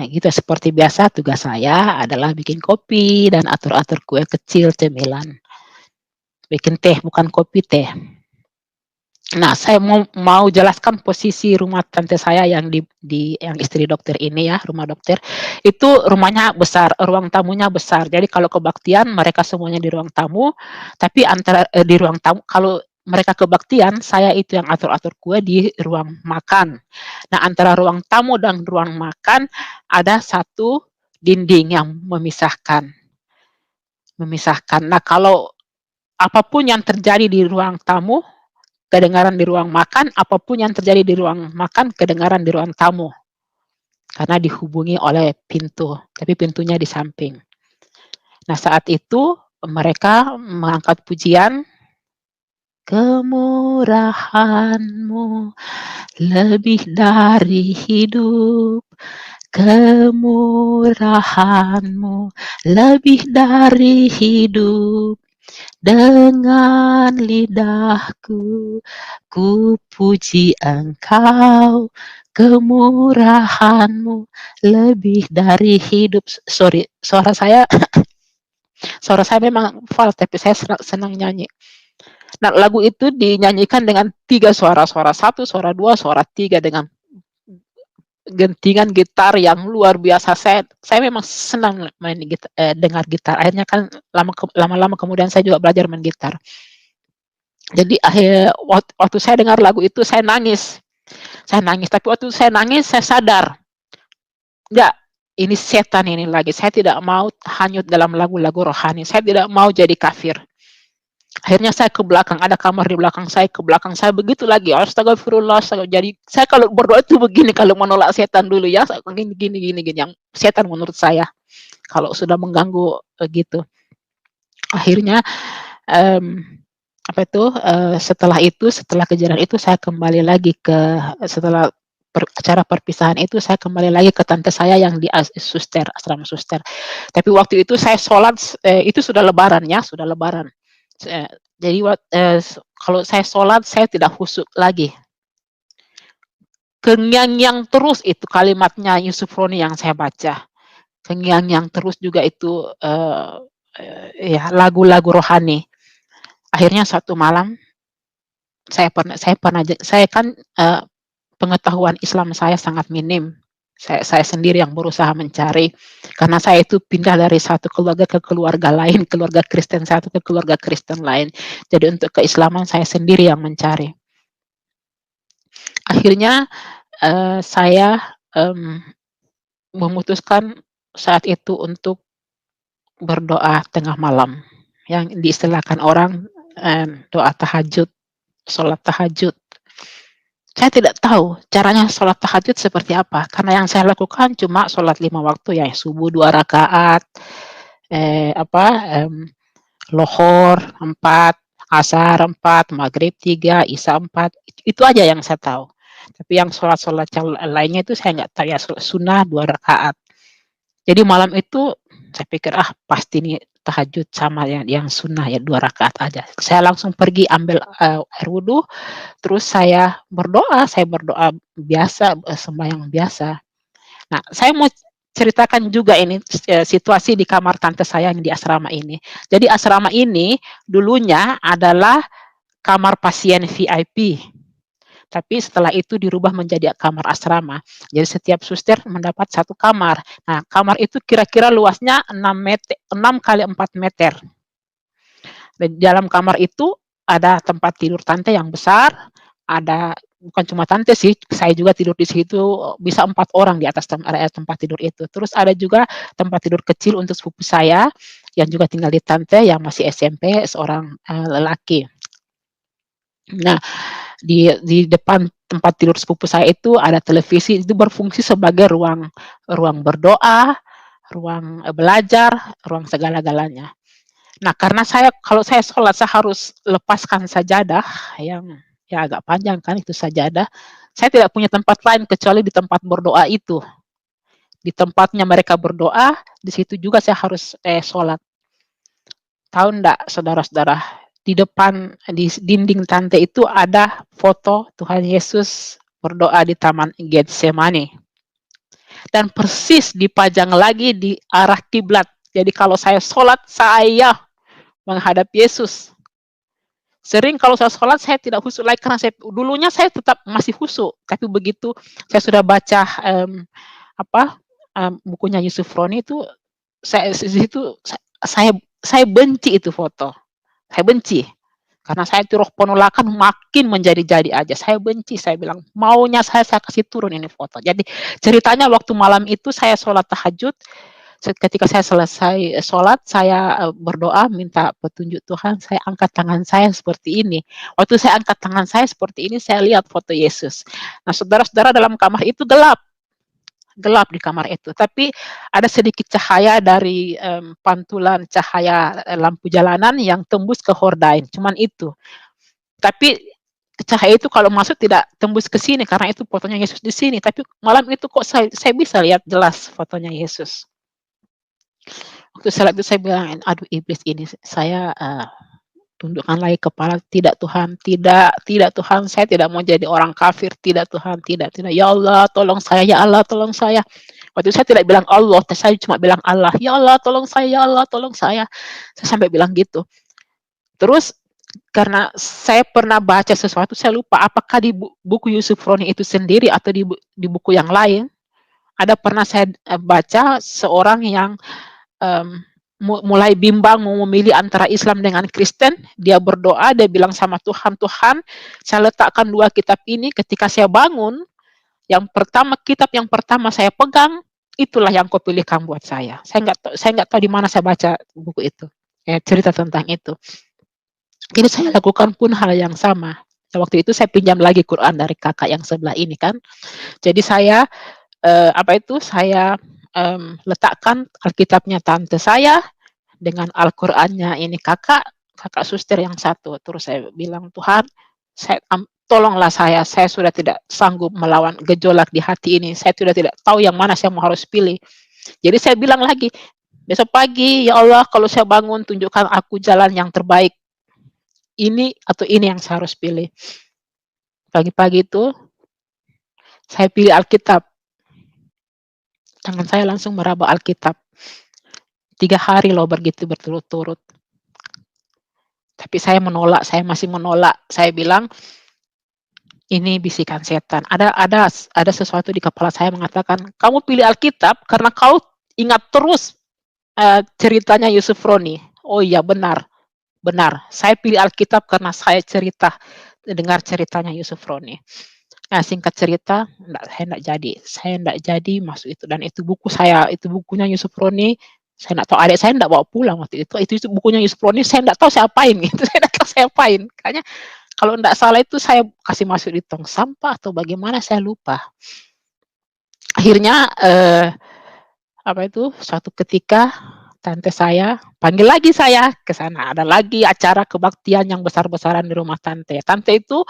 gitu seperti biasa tugas saya adalah bikin kopi dan atur-atur kue kecil, cemilan. Bikin teh, bukan kopi, teh. Nah, saya mau jelaskan posisi rumah tante saya yang yang istri dokter ini ya, rumah dokter. Itu rumahnya besar, ruang tamunya besar. Jadi kalau kebaktian mereka semuanya di ruang tamu, tapi di ruang tamu kalau mereka kebaktian, saya itu yang atur-atur kue di ruang makan. Nah, antara ruang tamu dan ruang makan ada satu dinding yang memisahkan. Nah, kalau apapun yang terjadi di ruang tamu, kedengaran di ruang makan, apapun yang terjadi di ruang makan, kedengaran di ruang tamu. Karena dihubungi oleh pintu, tapi pintunya di samping. Nah, saat itu mereka mengangkat pujian, "Kemurahan-Mu lebih dari hidup, kemurahan-Mu lebih dari hidup. Dengan lidahku, ku puji Engkau, kemurahan-Mu lebih dari hidup." Sorry, suara saya memang fals, tapi saya senang nyanyi. Nah, lagu itu dinyanyikan dengan 3 suara, suara 1, suara 2, suara 3 dengan gentingan gitar yang luar biasa. Saya memang senang dengar gitar. Akhirnya kan lama-lama kemudian saya juga belajar main gitar. Jadi waktu saya dengar lagu itu saya nangis. Tapi waktu saya nangis saya sadar, enggak, ini setan ini lagi. Saya tidak mau hanyut dalam lagu-lagu rohani. Saya tidak mau jadi kafir. Akhirnya saya ke belakang, ada kamar di belakang saya, ke belakang saya begitu lagi, astagfirullah, jadi saya kalau berdoa itu begini, kalau menolak setan dulu ya, gini, yang setan menurut saya, kalau sudah mengganggu gitu. Akhirnya setelah kejadian itu saya kembali lagi setelah acara perpisahan itu saya kembali lagi ke tante saya yang di asrama suster. Tapi waktu itu saya sholat, itu sudah lebaran ya, sudah lebaran. Jadi kalau saya sholat saya tidak khusyuk lagi. Terngiang-ngiang terus itu kalimatnya Yusuf Roni yang saya baca. Terngiang-ngiang terus juga itu ya lagu-lagu rohani. Akhirnya suatu malam saya kan pengetahuan Islam saya sangat minim. Saya sendiri yang berusaha mencari, karena saya itu pindah dari satu keluarga ke keluarga lain, keluarga Kristen satu ke keluarga Kristen lain. Jadi untuk keislaman saya sendiri yang mencari. Akhirnya saya memutuskan saat itu untuk berdoa tengah malam, yang diistilahkan orang doa tahajud, sholat tahajud. Saya tidak tahu caranya sholat tahajud seperti apa, karena yang saya lakukan cuma sholat 5 waktu ya, subuh 2 rakaat, Lohor 4, Asar 4, Maghrib 3, Isya 4, itu aja yang saya tahu. Tapi yang sholat-sholat yang lainnya itu saya nggak tahu ya, sunnah 2 rakaat. Jadi malam itu saya pikir, "Ah, pasti nih tahajud sama yang sunnah ya 2 rakaat aja." Saya langsung pergi ambil, air wudhu, terus saya berdoa biasa, sembahyang biasa. Nah, saya mau ceritakan juga ini, situasi di kamar tante saya yang di asrama ini. Jadi asrama ini dulunya adalah kamar pasien VIP, tapi setelah itu dirubah menjadi kamar asrama. Jadi setiap suster mendapat 1 kamar. Nah, kamar itu kira-kira luasnya 6 kali 4 meter. Dan di dalam kamar itu ada tempat tidur tante yang besar, ada bukan cuma tante sih, saya juga tidur di situ, bisa 4 orang di atas area tempat tidur itu. Terus ada juga tempat tidur kecil untuk sepupu saya, yang juga tinggal di tante yang masih SMP, seorang, lelaki. Nah, di depan tempat tidur sepupu saya itu ada televisi, itu berfungsi sebagai ruang ruang berdoa, ruang, belajar, ruang segala-galanya. Nah, karena kalau saya sholat, saya harus lepaskan sajadah yang ya agak panjang kan itu sajadah. Saya tidak punya tempat lain kecuali di tempat berdoa itu. Di tempatnya mereka berdoa, di situ juga saya harus, sholat. Tahu ndak saudara-saudara, di dinding tante itu ada foto Tuhan Yesus berdoa di Taman Getsemani. Dan persis dipajang lagi di arah kiblat. Jadi kalau saya sholat, saya menghadap Yesus. Sering kalau saya sholat, saya tidak khusyuk lagi karena dulunya saya tetap masih khusyuk, tapi begitu saya sudah baca, bukunya Yusuf Roni itu, di situ saya benci itu foto, saya benci. Karena saya itu roh penolakan makin menjadi-jadi aja, saya benci, saya bilang, "Maunya saya kasih turun ini foto." Jadi ceritanya waktu malam itu saya sholat tahajud, ketika saya selesai sholat, saya, berdoa minta petunjuk Tuhan, saya angkat tangan saya seperti ini. Waktu saya angkat tangan saya seperti ini, saya lihat foto Yesus. Nah, saudara-saudara, dalam kamar itu gelap, gelap di kamar itu, tapi ada sedikit cahaya dari, pantulan cahaya, lampu jalanan yang tembus ke hordeng, cuman itu. Tapi cahaya itu kalau masuk tidak tembus ke sini karena itu fotonya Yesus di sini, tapi malam itu kok saya bisa lihat jelas fotonya Yesus. Waktu saat itu saya bilang, "Aduh iblis ini saya, tundukkan lagi kepala, tidak Tuhan, tidak tidak Tuhan, saya tidak mau jadi orang kafir, tidak Tuhan, tidak tidak, ya Allah tolong saya, ya Allah tolong saya." Waktu itu saya tidak bilang Allah, saya cuma bilang Allah, "Ya Allah tolong saya, ya Allah tolong saya." Saya sampai bilang gitu. Terus karena saya pernah baca sesuatu, saya lupa apakah di buku Yusuf Roni itu sendiri atau di buku yang lain, ada pernah saya, baca seorang yang Mmm, mulai bimbang mau memilih antara Islam dengan Kristen, dia berdoa, dia bilang sama Tuhan, "Tuhan, saya letakkan 2 kitab ini, ketika saya bangun, kitab yang pertama saya pegang, itulah yang Kau pilihkan buat saya." Saya nggak tahu di mana saya baca buku itu, cerita tentang itu. Jadi saya lakukan pun hal yang sama. Waktu itu saya pinjam lagi Quran dari kakak yang sebelah ini kan. Jadi saya letakkan Alkitabnya tante saya dengan Al-Qur'annya ini kakak suster yang satu. Terus saya bilang, "Tuhan, tolonglah saya sudah tidak sanggup melawan gejolak di hati ini. Saya sudah tidak tahu yang mana saya mau harus pilih." Jadi saya bilang lagi, "Besok pagi, ya Allah, kalau saya bangun tunjukkan aku jalan yang terbaik. Ini atau ini yang saya harus pilih." Pagi-pagi itu saya pilih Alkitab. Tangan saya langsung meraba Alkitab. 3 hari loh begitu berturut-turut. Tapi saya masih menolak. Saya bilang, "Ini bisikan setan." Ada sesuatu di kepala saya mengatakan, "Kamu pilih Alkitab karena kau ingat terus, ceritanya Yusuf Roni." Oh iya benar, benar. Saya pilih Alkitab karena dengar ceritanya Yusuf Roni. Nah, singkat cerita, saya enggak jadi masuk itu, dan itu bukunya Yusuf Roni, saya enggak tahu, adik saya enggak bawa pulang waktu itu. Itu bukunya Yusuf Roni, saya enggak tahu saya apain gitu, saya enggak tahu saya apain. Kayaknya kalau enggak salah itu saya kasih masuk di tong sampah atau bagaimana saya lupa. Akhirnya, suatu ketika tante saya, panggil lagi saya ke sana, ada lagi acara kebaktian yang besar-besaran di rumah tante. Tante itu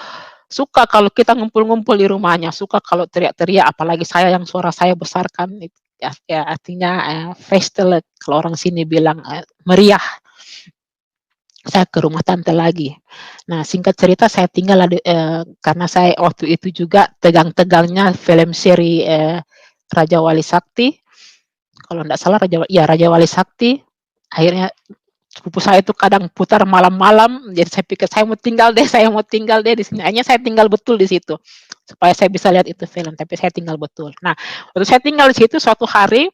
suka kalau kita ngumpul-ngumpul di rumahnya, suka kalau teriak-teriak, apalagi saya yang suara saya besar kan, ya ya artinya, feestelijk kalau orang sini bilang, meriah. Saya ke rumah tante lagi. Nah, singkat cerita saya tinggal karena saya waktu itu juga tegang-tegangnya film seri, Raja Wali Sakti, kalau nggak salah Raja Wali Sakti, akhirnya sepupu saya itu kadang putar malam-malam, jadi saya pikir saya mau tinggal deh di sini. Akhirnya saya tinggal betul di situ, supaya saya bisa lihat itu film, tapi saya tinggal betul. Nah, waktu saya tinggal di situ suatu hari,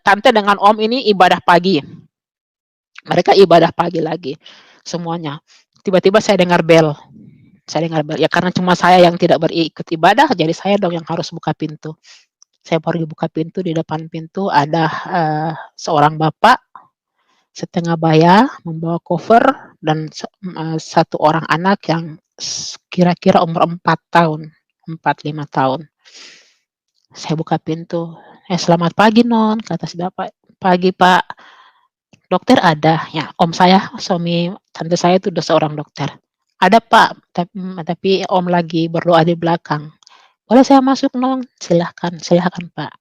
tante dengan om ini ibadah pagi. Mereka ibadah pagi lagi, semuanya. Tiba-tiba saya dengar bel, ya karena cuma saya yang tidak berikut ibadah, jadi saya dong yang harus buka pintu. Saya baru buka pintu, di depan pintu ada, seorang bapak setengah baya membawa koper dan satu orang anak yang kira-kira umur 4 tahun, 4, 5 tahun. Saya buka pintu, "Selamat pagi non," kata si bapak. "Pagi Pak, dokter ada?" Ya, om saya, suami tante saya itu udah seorang dokter. "Ada Pak, tapi om lagi berdoa di belakang." "Boleh saya masuk non?" "Silahkan silahkan Pak."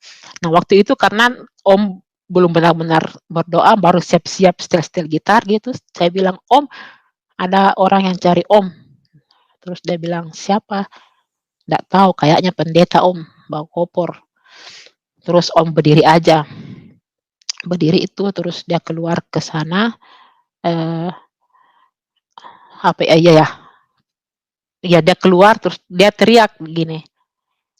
Nah waktu itu karena om belum benar-benar berdoa, baru siap-siap setel-setel gitar gitu, saya bilang, "Om, ada orang yang cari Om." Terus dia bilang, "Siapa?" "Nggak tahu, kayaknya pendeta Om, bawa koper." Terus Om berdiri aja, berdiri itu terus dia keluar ke sana, eee, apa ya, iya ya, iya dia keluar terus dia teriak begini,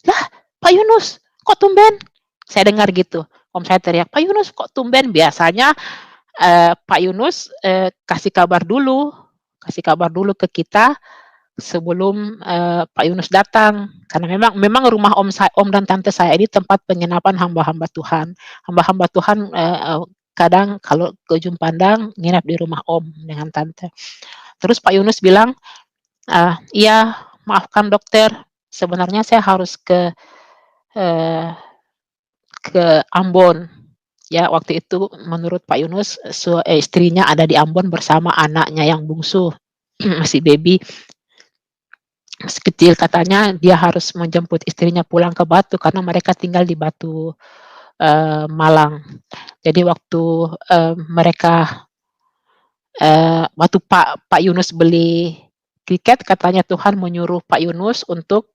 "Lah, Pak Yunus, kok tumben?" Saya dengar gitu, om saya teriak, "Pak Yunus, kok tumben?" Biasanya, Pak Yunus, kasih kabar dulu ke kita sebelum, Pak Yunus datang. Karena memang rumah om dan tante saya ini tempat penginapan hamba-hamba Tuhan. Hamba-hamba Tuhan, kadang kalau ke ujung pandang nginap di rumah om dengan tante. Terus Pak Yunus bilang, "Iya, maafkan dokter, sebenarnya saya harus eee, ke Ambon." Ya, waktu itu menurut Pak Yunus, istrinya ada di Ambon bersama anaknya yang bungsu, masih baby, masih kecil. Katanya dia harus menjemput istrinya pulang ke Batu karena mereka tinggal di Batu, Malang. Jadi waktu, waktu Pak Yunus beli tiket, katanya Tuhan menyuruh Pak Yunus untuk,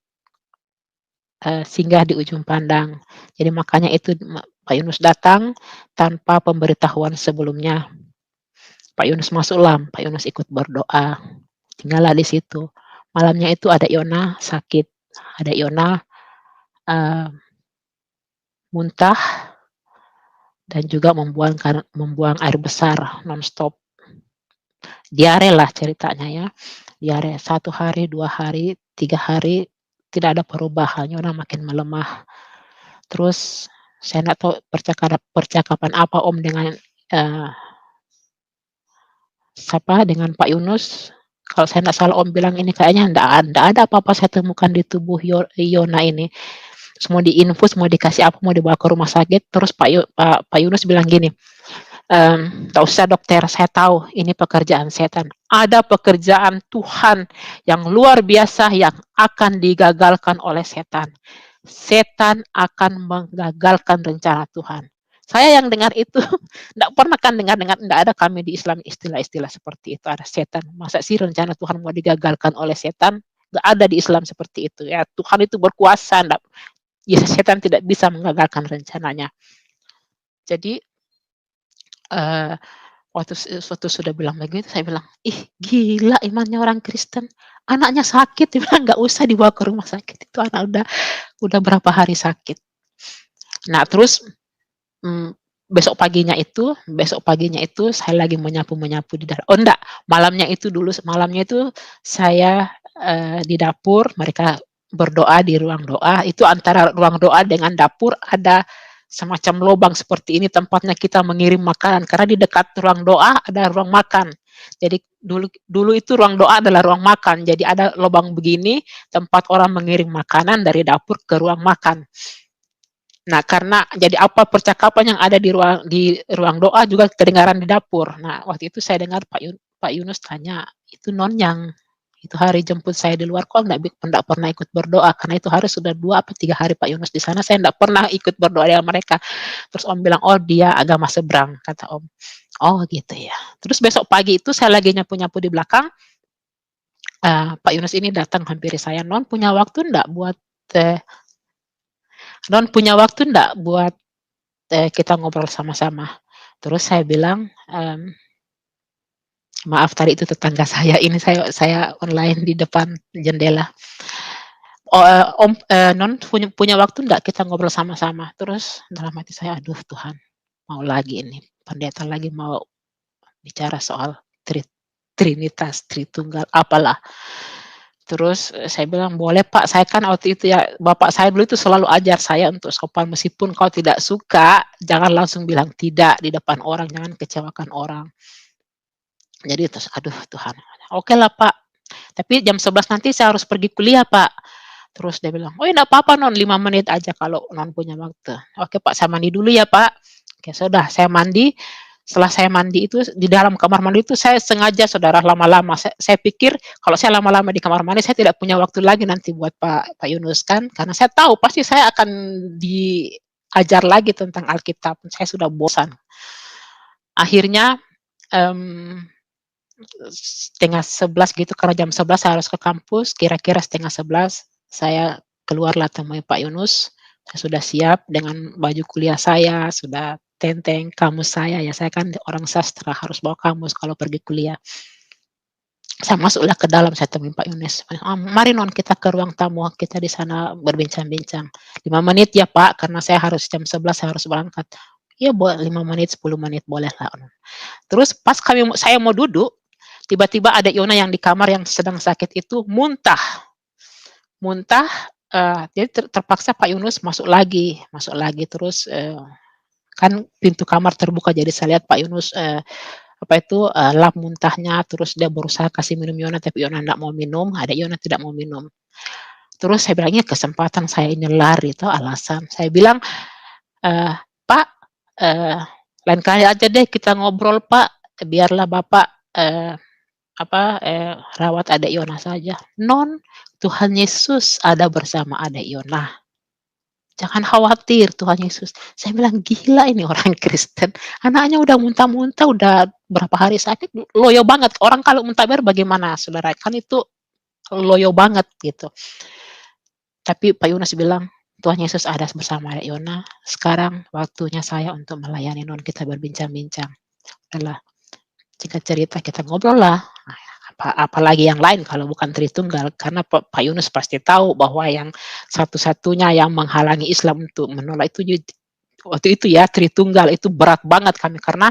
singgah di ujung pandang. Jadi makanya itu Pak Yunus datang tanpa pemberitahuan sebelumnya. Pak Yunus masuklah, Pak Yunus ikut berdoa, tinggallah di situ. Malamnya itu ada Yona sakit, ada Yona, eee, muntah dan juga membuang air besar nonstop. Diare lah ceritanya ya, diare 1 hari, 2 hari, 3 hari, tidak ada perubahan, Yona makin melemah. Terus saya nggak tahu percakapan apa Om dengan, eee, dengan Pak Yunus, kalau saya nggak salah Om bilang ini kayaknya nggak ada apa-apa saya temukan di tubuh Yona ini. Terus mau diinfus, mau dikasih apa, mau dibawa ke rumah sakit, terus Pak Yunus bilang gini, "Nggak usah dokter, saya tahu ini pekerjaan setan. Ada pekerjaan Tuhan yang luar biasa yang akan digagalkan oleh setan. Setan akan menggagalkan rencana Tuhan." Saya yang dengar itu nggak pernah kan dengar nggak ada kami di Islam istilah-istilah seperti itu, ada setan. Masa sih rencana Tuhan mau digagalkan oleh setan? Nggak ada di Islam seperti itu ya. Tuhan itu berkuasa, ya setan tidak bisa mengagalkan rencananya. Jadi, eee, waktu sudah bilang begitu, saya bilang, "Ih, gila imannya orang Kristen, anaknya sakit," dia bilang, "nggak usah dibawa ke rumah sakit, itu anak udah berapa hari sakit." Nah terus, mmm, besok paginya itu saya lagi menyapu-menyapu di oh enggak, malamnya itu saya, di dapur, mereka berdoa di ruang doa, itu antara ruang doa dengan dapur ada semacam lobang seperti ini tempatnya kita mengirim makanan, karena di dekat ruang doa ada ruang makan. Jadi dulu dulu itu ruang doa adalah ruang makan, jadi ada lobang begini tempat orang mengirim makanan dari dapur ke ruang makan. Nah, karena jadi apa percakapan yang ada di ruang doa juga kedengaran di dapur. Nah, waktu itu saya dengar Pak Yunus tanya, "Itu non yang itu hari jemput saya di luar kok enggak pernah ikut berdoa?" Karena itu hari sudah 2 apa 3 hari Pak Yunus di sana, saya enggak pernah ikut berdoa dengan mereka. Terus Om bilang, "Oh, dia agama seberang," kata Om. "Oh, gitu ya." Terus besok pagi itu saya lagi nyapu-nyapu di belakang, Pak Yunus ini datang hampiri saya, "Non punya waktu enggak buat, eee, Non punya waktu enggak buat kita ngobrol sama-sama?" Terus saya bilang, "Maaf tadi itu tetangga saya, ini saya online di depan jendela. Oh, Non punya punya waktu enggak kita ngobrol sama-sama?" Terus dalam hati saya, "Aduh Tuhan, mau lagi ini, pendeta lagi mau bicara soal Trinitas, Tritunggal, apalah." Terus, saya bilang, "Boleh Pak, saya kan waktu itu ya bapak saya dulu itu selalu ajar saya untuk sopan, meskipun kau tidak suka, jangan langsung bilang tidak di depan orang, jangan kecewakan orang." Jadi terus, aduh Tuhan, "Okelah Pak, tapi jam 11 nanti saya harus pergi kuliah Pak." Terus dia bilang, "Oh, enggak apa-apa Non, 5 menit aja kalau Non punya waktu." "Oke Pak, saya mandi dulu ya Pak." Oke sudah, saya mandi, setelah saya mandi itu di dalam kamar mandi itu saya sengaja Saudara lama-lama, saya pikir kalau saya lama-lama di kamar mandi saya tidak punya waktu lagi nanti buat Pak Yunus kan, karena saya tahu pasti saya akan diajar lagi tentang Alkitab, saya sudah bosan. Akhirnya, mmm, 10:30 gitu, karena jam 11 saya harus ke kampus, kira-kira 10:30 saya keluarlah temui Pak Yunus, saya sudah siap dengan baju kuliah saya, sudah tenteng kamus saya, ya saya kan orang sastra harus bawa kamus kalau pergi kuliah. Saya masuklah ke dalam, saya temui Pak Yunus, "Mari Non kita ke ruang tamu, kita di sana berbincang-bincang." "5 menit ya Pak, karena saya harus jam 11 saya harus berangkat." "Iya 5 menit, 10 menit bolehlah." Terus pas saya mau duduk, tiba-tiba ada Yona yang di kamar yang sedang sakit itu muntah. Muntah, jadi terpaksa Pak Yunus masuk lagi terus, kan pintu kamar terbuka jadi saya lihat Pak Yunus, apa itu, lap muntahnya, terus dia berusaha kasih minum Yona, tapi Yona ndak mau minum, ada Yona tidak mau minum. Terus saya bilang, "Ini kesempatan saya ini lari," itu alasan. Saya bilang, eee, "Pak, eee, lain kali aja deh kita ngobrol Pak, biarlah Bapak, rawat adek Yona saja." "Non, Tuhan Yesus ada bersama adek Yona. Jangan khawatir, Tuhan Yesus." Saya bilang, "Gila ini orang Kristen, anaknya udah muntah-muntah, udah berapa hari sakit, loyo banget." Orang kalau muntah air bagaimana Saudara? Kan itu loyo banget gitu. Tapi Pak Yunus bilang, "Tuhan Yesus ada bersama adek Yona, sekarang waktunya saya untuk melayani Non, kita berbincang-bincang." Udahlah, singkat cerita kita ngobrol lah, apalagi yang lain kalau bukan Tritunggal, karena Pak Yunus pasti tahu bahwa yang satu-satunya yang menghalangi Islam untuk menolak itu waktu itu ya Tritunggal, itu berat banget kami, karena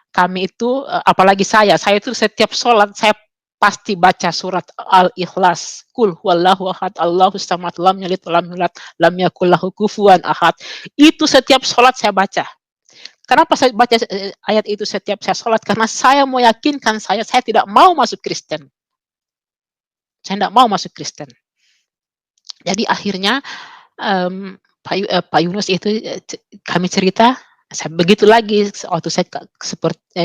kami itu, apalagi saya itu setiap sholat saya pasti baca surat Al-Ikhlas, "Qul huwallahu ahad, Allahus samad, lam yalid walam yulad, lam yakul lahu kufuwan ahad." Itu setiap sholat saya baca. Kenapa saya baca, ayat itu setiap saya sholat? Karena saya mau yakinkan saya tidak mau masuk Kristen. Saya tidak mau masuk Kristen. Jadi akhirnya, Pak Yunus itu, kami cerita, saya begitu lagi waktu saya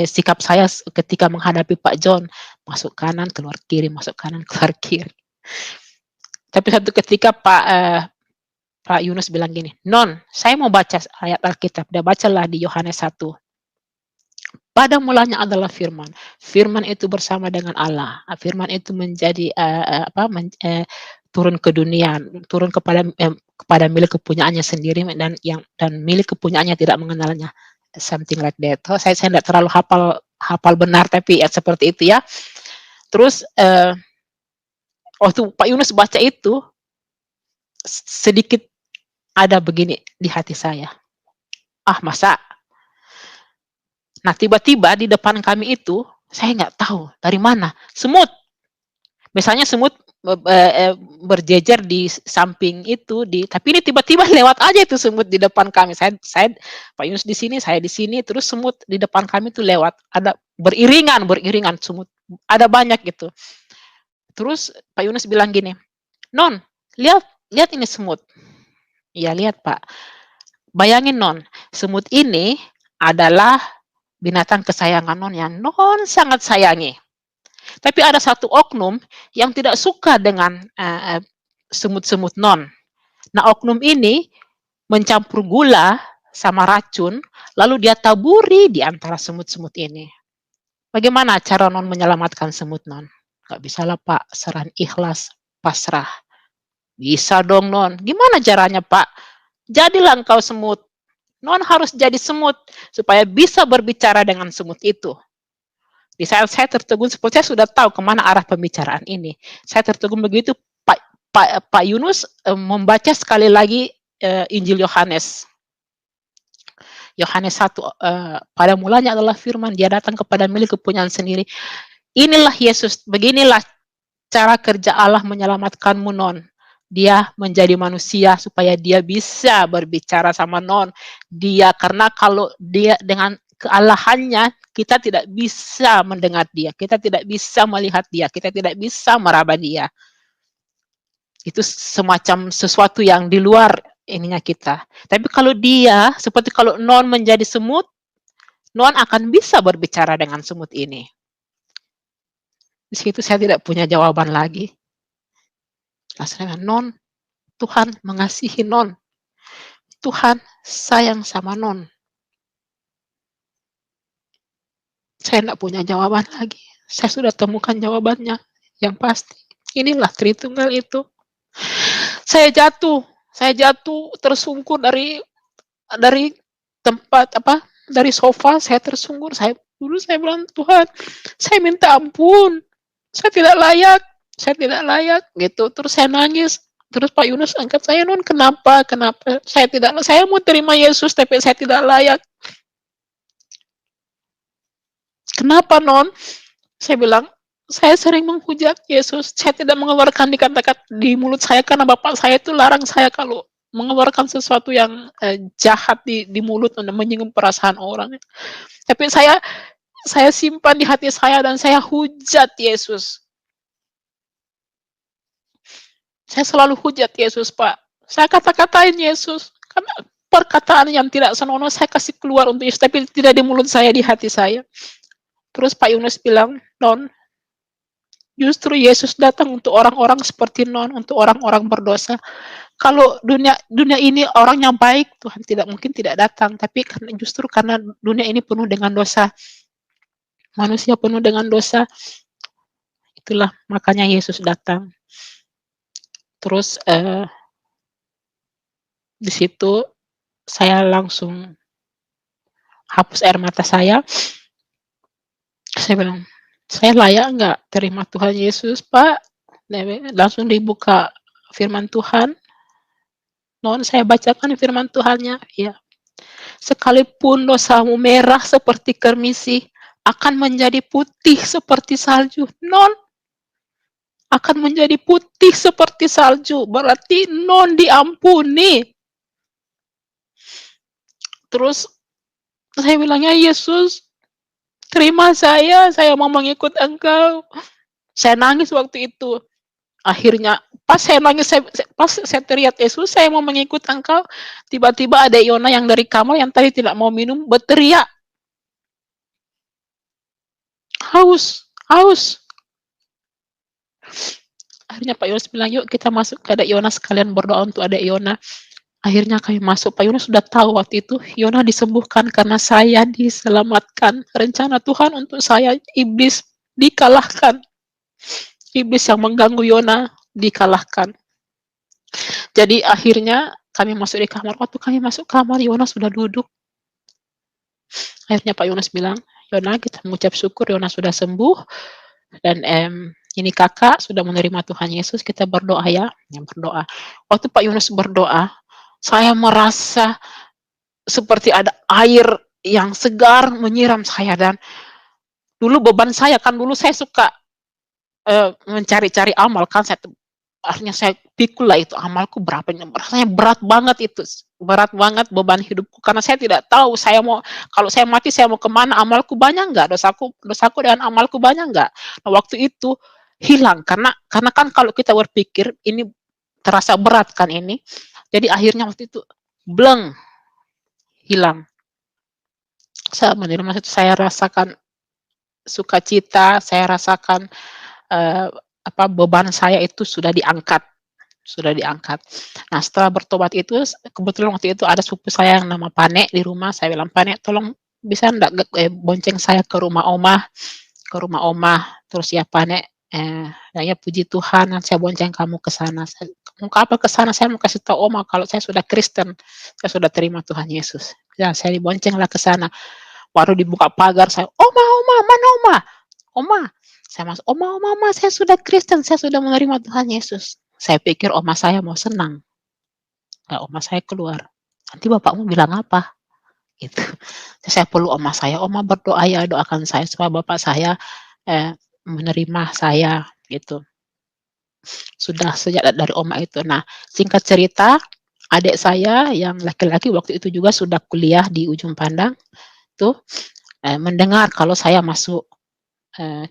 sikap saya ketika menghadapi Pak John, masuk kanan, keluar kiri, masuk kanan, keluar kiri. Tapi satu ketika Pak Yunus bilang gini, "Non, saya mau baca ayat Alkitab." Dia bacalah di Yohanes 1. "Pada mulanya adalah firman, firman itu bersama dengan Allah, firman itu menjadi, turun ke dunia, turun kepada milik kepunyaannya sendiri dan milik kepunyaannya tidak mengenalnya." Something like that. Oh, saya enggak terlalu hafal hafal benar, tapi ya seperti itu ya. Terus, waktu Pak Yunus baca itu, sedikit ada begini di hati saya, "Ah, masa?" Nah, tiba-tiba di depan kami itu, saya nggak tahu dari mana, semut. Misalnya semut berjejer di samping itu, tapi ini tiba-tiba lewat aja itu semut di depan kami. Saya Pak Yunus di sini, saya di sini, terus semut di depan kami itu lewat, ada beriringan beriringan semut, ada banyak gitu. Terus Pak Yunus bilang gini, "Non, lihat lihat ini semut." "Iya lihat Pak." bayangin Non, semut ini adalah binatang kesayangan Non yang Non sangat sayangi. Tapi ada satu oknum yang tidak suka dengan semut-semut Non. Nah, oknum ini mencampur gula sama racun, lalu dia taburi di antara semut-semut ini. Bagaimana cara Non menyelamatkan semut Non? Gak bisa lah Pak, serahan ikhlas, pasrah. Bisa dong Non. Gimana caranya Pak? Jadilah engkau semut. Non harus jadi semut supaya bisa berbicara dengan semut itu. Di saat saya tertegun, seperti saya sudah tahu kemana arah pembicaraan ini. Saya tertegun begitu, Pak Yunus membaca sekali lagi Injil Yohanes. Yohanes 1, pada mulanya adalah firman, dia datang kepada milik kepunyaan sendiri. Inilah Yesus, beginilah cara kerja Allah menyelamatkanmu Non. Dia menjadi manusia supaya dia bisa berbicara sama Non. Dia, karena kalau dia dengan kealahannya, kita tidak bisa mendengar dia, kita tidak bisa melihat dia, kita tidak bisa meraba dia. Itu semacam sesuatu yang di luar ininya kita. Tapi kalau dia, seperti kalau Non menjadi semut, Non akan bisa berbicara dengan semut ini. Di situ saya tidak punya jawaban lagi. Asalnya Non, Tuhan mengasihi Non. Tuhan sayang sama Non. Saya tidak punya jawaban lagi. Saya sudah temukan jawabannya. Yang pasti, inilah Tritunggal itu. Saya jatuh tersungkur dari tempat dari sofa, saya tersungkur. Saya bilang, Tuhan, saya minta ampun. Saya tidak layak gitu. Terus saya nangis. Terus Pak Yunus angkat saya, Non, kenapa? Saya mau terima Yesus tapi saya tidak layak. Kenapa Non? Saya bilang, saya sering menghujat Yesus. Saya tidak mengeluarkan kata-kata di mulut saya karena Bapak saya itu larang saya kalau mengeluarkan sesuatu yang jahat di mulut untuk menyinggung perasaan orang. Tapi saya simpan di hati saya dan saya hujat Yesus. Saya selalu hujat Yesus, Pak. Saya kata-katain Yesus. Karena perkataan yang tidak senonoh saya kasih keluar untuk Yesus, tapi tidak di mulut saya, di hati saya. Terus Pak Yunus bilang, Non, justru Yesus datang untuk orang-orang seperti Non, untuk orang-orang berdosa. Kalau dunia ini orang yang baik, Tuhan tidak mungkin tidak datang. Tapi justru karena dunia ini penuh dengan dosa, manusia penuh dengan dosa, itulah makanya Yesus datang. Terus di situ saya langsung hapus air mata saya. Saya bilang, saya layak nggak terima Tuhan Yesus, Pak? Langsung dibuka firman Tuhan. Non, saya bacakan firman Tuhannya. Ya. Sekalipun dosamu merah seperti kermisi, akan menjadi putih seperti salju. Non, akan menjadi putih seperti salju. Berarti Non diampuni. Terus saya bilangnya, Yesus, terima saya mau mengikut Engkau. Saya nangis waktu itu. Akhirnya, pas saya nangis, pas saya teriak, Yesus, saya mau mengikut Engkau. Tiba-tiba ada Yona yang dari kamar yang tadi tidak mau minum, berteriak. Haus. Akhirnya Pak Yunus bilang, yuk kita masuk ke adek Yona sekalian berdoa untuk adek Yona. Akhirnya kami masuk. Pak Yunus sudah tahu waktu itu Yona disembuhkan karena saya diselamatkan. Rencana Tuhan untuk saya, iblis dikalahkan. Iblis yang mengganggu Yona dikalahkan. Jadi akhirnya kami masuk di kamar. Waktu kami masuk kamar, Yona sudah duduk. Akhirnya Pak Yunus bilang, Yona, kita mengucap syukur Yona sudah sembuh. Dan ini kakak sudah menerima Tuhan Yesus. Kita berdoa ya. Berdoa. Waktu Pak Yunus berdoa, saya merasa seperti ada air yang segar menyiram saya. Dan dulu beban saya, kan dulu saya suka mencari-cari amal, kan akhirnya saya pikul lah itu amalku berapa, rasanya berat banget itu, berat banget beban hidupku, karena saya tidak tahu kalau saya mati saya mau kemana, amalku banyak nggak, dosaku dengan amalku banyak nggak. Nah, waktu itu hilang karena kan kalau kita berpikir ini terasa berat kan ini, jadi akhirnya waktu itu bleng, hilang. Saat menerima itu saya rasakan sukacita, saya rasakan, eee, beban saya itu sudah diangkat. Nah, setelah bertobat itu kebetulan waktu itu ada sepupu saya yang nama Pane di rumah, saya bilang, "Pane, tolong bisa ndak bonceng saya ke rumah omah." Terus, "Ya, Pane, ya puji Tuhan, nanti saya bonceng kamu ke sana." "Mau ke apa ke sana?" "Saya mau kasih tahu Oma kalau saya sudah Kristen, saya sudah terima Tuhan Yesus." Ya, saya diboncenglah ke sana. Baru dibuka pagar saya, "Oma, Oma, mana Oma?" "Oma," saya masuk, "Oma, Oma, Oma, saya sudah Kristen, saya sudah menerima Tuhan Yesus." Saya pikir oma saya mau senang, oma saya keluar, "Nanti bapakmu bilang apa?" Gitu. Terus saya peluk oma saya, "Oma berdoa ya, doakan saya supaya bapak saya, menerima saya," gitu. Sudah sejak dari oma itu. Nah, singkat cerita, adik saya yang laki-laki waktu itu juga sudah kuliah di ujung pandang tuh, mendengar kalau saya masuk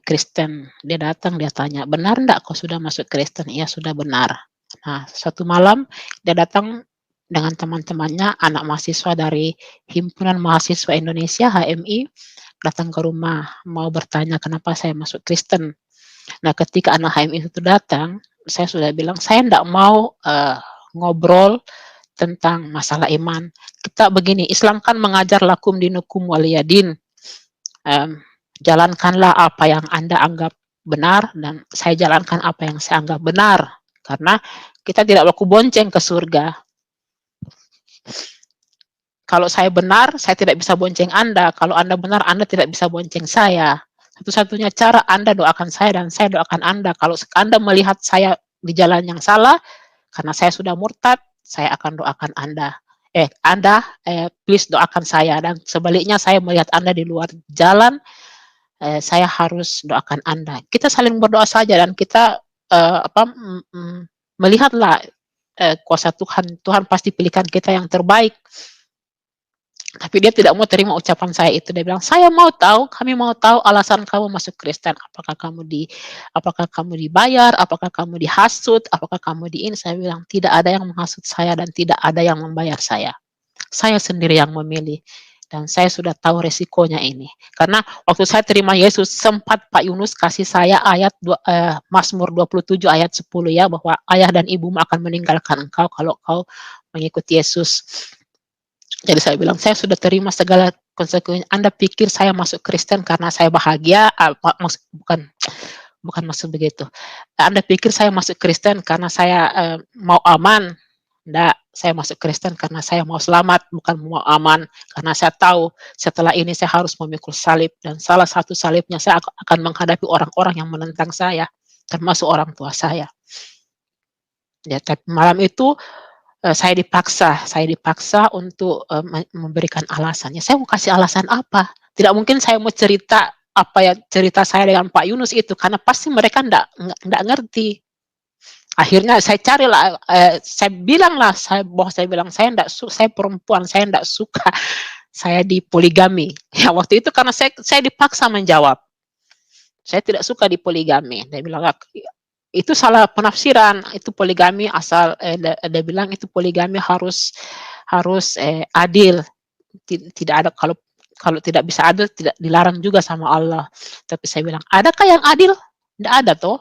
Kristen. Dia datang, dia tanya, "Benar ndak kau sudah masuk Kristen?" "Iya, sudah benar." Nah, suatu malam dia datang dengan teman-temannya, anak mahasiswa dari Himpunan Mahasiswa Indonesia, HMI, datang ke rumah, mau bertanya kenapa saya masuk Kristen. Nah, ketika anak HMI itu datang, saya sudah bilang, "Saya ndak mau, ngobrol tentang masalah iman. Kita begini, Islam kan mengajar lakum dinukum waliyadin. Jalankanlah apa yang Anda anggap benar dan saya jalankan apa yang saya anggap benar. Karena kita tidak baku bonceng ke surga. Kalau saya benar, saya tidak bisa bonceng Anda. Kalau Anda benar, Anda tidak bisa bonceng saya. Satu-satunya cara Anda doakan saya dan saya doakan Anda. Kalau Anda melihat saya di jalan yang salah, karena saya sudah murtad, saya akan doakan Anda. Anda, please doakan saya. Dan sebaliknya saya melihat Anda di luar jalan, saya harus doakan Anda. Kita saling berdoa saja dan kita, melihatlah, kuasa Tuhan. Tuhan pasti pilihkan kita yang terbaik. Tapi dia tidak mau terima ucapan saya itu. Dia bilang, kami mau tahu alasan kamu masuk Kristen. Apakah kamu dibayar, apakah kamu dihasut, apakah kamu di ini?" Saya bilang, "Tidak ada yang menghasut saya dan tidak ada yang membayar saya. Saya sendiri yang memilih dan saya sudah tahu resikonya ini." Karena waktu saya terima Yesus sempat Pak Yunus kasih saya ayat Mazmur 27 ayat 10 ya, bahwa ayah dan ibumu akan meninggalkan engkau kalau kau mengikuti Yesus. Jadi saya bilang, "Saya sudah terima segala konsekuensinya. Anda pikir saya masuk Kristen karena saya bahagia?" Bukan bukan maksud begitu. "Anda pikir saya masuk Kristen karena saya, mau aman?" Enggak, saya masuk Kristen karena saya mau selamat, bukan mau aman. Karena saya tahu setelah ini saya harus memikul salib dan salah satu salibnya saya akan menghadapi orang-orang yang menentang saya, termasuk orang tua saya. Ya, tapi malam itu, saya dipaksa untuk, memberikan alasan. Ya saya mau kasih alasan apa? Tidak mungkin saya mau cerita, cerita saya dengan Pak Yunus itu, karena pasti mereka ndak ngerti. Akhirnya saya carilah, saya bilanglah, saya bilang, "Saya perempuan, saya ndak suka saya dipoligami." Ya waktu itu karena saya dipaksa menjawab, "Saya tidak suka dipoligami." Dia bilang, "Itu salah penafsiran, itu poligami asal," dia bilang, "itu poligami harus harus, adil, tidak ada kalau kalau tidak bisa adil tidak dilarang juga sama Allah." Tapi saya bilang, "Adakah yang adil? Ndak ada toh."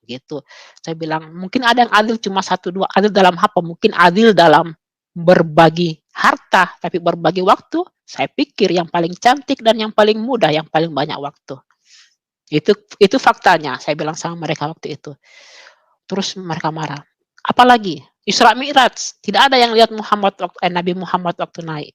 Gitu. Saya bilang, "Mungkin ada yang adil cuma satu 2 adil dalam apa? Mungkin adil dalam berbagi harta, tapi berbagi waktu, saya pikir yang paling cantik dan yang paling mudah, yang paling banyak waktu." Itu faktanya, saya bilang sama mereka waktu itu. Terus mereka marah, "Apalagi? Isra Mi'raj, tidak ada yang lihat Nabi Muhammad waktu naik."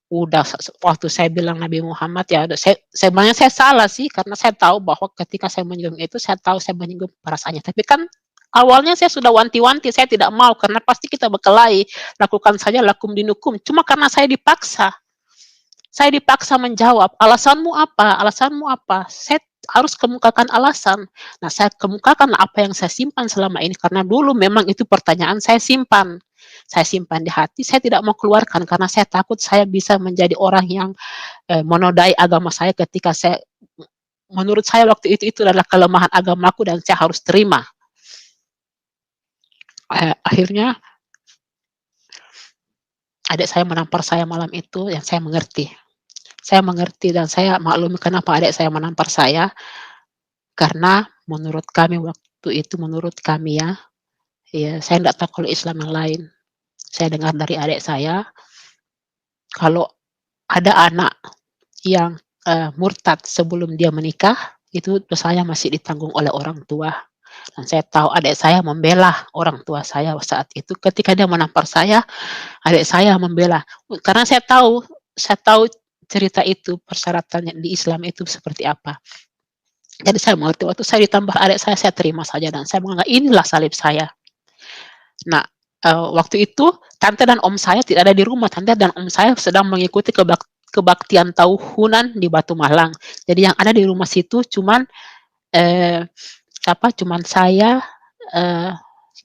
Udah waktu saya bilang Nabi Muhammad, ya udah sebenarnya saya salah sih, karena saya tahu bahwa ketika saya menyinggung itu, saya tahu saya menyinggung perasaannya. Tapi kan awalnya saya sudah wanti-wanti, saya tidak mau karena pasti kita berkelahi, lakukan saja lakum dinukum. Cuma karena saya dipaksa menjawab, "Alasanmu apa? Alasanmu apa?" Saya harus kemukakan alasan. Nah, saya kemukakan apa yang saya simpan selama ini, karena dulu memang itu pertanyaan saya simpan. Saya simpan di hati, saya tidak mau keluarkan karena saya takut saya bisa menjadi orang yang, menodai agama saya ketika menurut saya waktu itu adalah kelemahan agamaku dan saya harus terima. Akhirnya adik saya menampar saya malam itu, yang saya mengerti. Saya mengerti dan saya maklumi kenapa adik saya menampar saya, karena menurut kami waktu itu, menurut kami ya, ya saya nggak tahu kalau Islam yang lain. Saya dengar dari adik saya, kalau ada anak yang, murtad sebelum dia menikah, itu dosanya masih ditanggung oleh orang tua. Dan saya tahu adik saya membela orang tua saya saat itu ketika dia menampar saya, adik saya membela. Karena saya tahu cerita itu, persyaratannya di Islam itu seperti apa. Jadi saya mengerti, waktu saya ditambah adik saya terima saja dan saya menganggap inilah salib saya. Nah, waktu itu tante dan om saya tidak ada di rumah, tante dan om saya sedang mengikuti kebaktian tahunan di Batu Malang. Jadi yang ada di rumah situ cuman, eee, cuman saya, eee,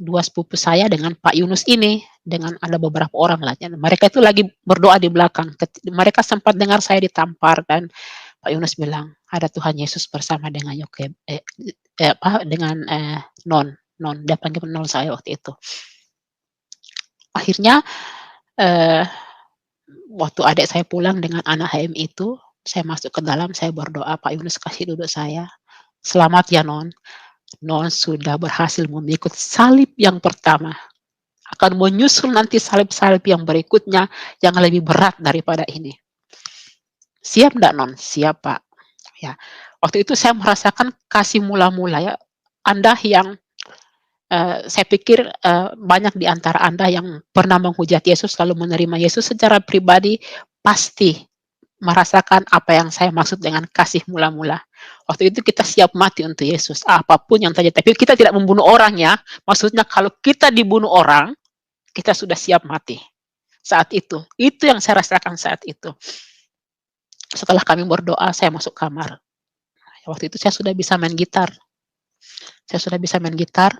2 sepupu saya dengan Pak Yunus ini, dengan ada beberapa orang lah, dan mereka itu lagi berdoa di belakang. Mereka sempat dengar saya ditampar dan Pak Yunus bilang, "Ada Tuhan Yesus bersama dengan dengan, Non Non, dia panggil Non saya waktu itu. Akhirnya, eee, waktu adik saya pulang dengan anak HM itu, saya masuk ke dalam, saya berdoa, Pak Yunus kasih duduk saya, "Selamat ya Non, Non sudah berhasil memikul salib yang pertama, akan menyusul nanti salib-salib yang berikutnya yang lebih berat daripada ini. Siap ndak Non?" "Siap Pak." Ya, waktu itu saya merasakan kasih mula-mula ya, Anda yang saya pikir, banyak di antara Anda yang pernah menghujat Yesus lalu menerima Yesus secara pribadi, pasti merasakan apa yang saya maksud dengan kasih mula-mula. Waktu itu kita siap mati untuk Yesus, apapun yang terjadi, tapi kita tidak membunuh orang ya, maksudnya kalau kita dibunuh orang, kita sudah siap mati, saat itu. Itu yang saya rasakan saat itu. Setelah kami berdoa, saya masuk kamar. Waktu itu saya sudah bisa main gitar. Saya sudah bisa main gitar,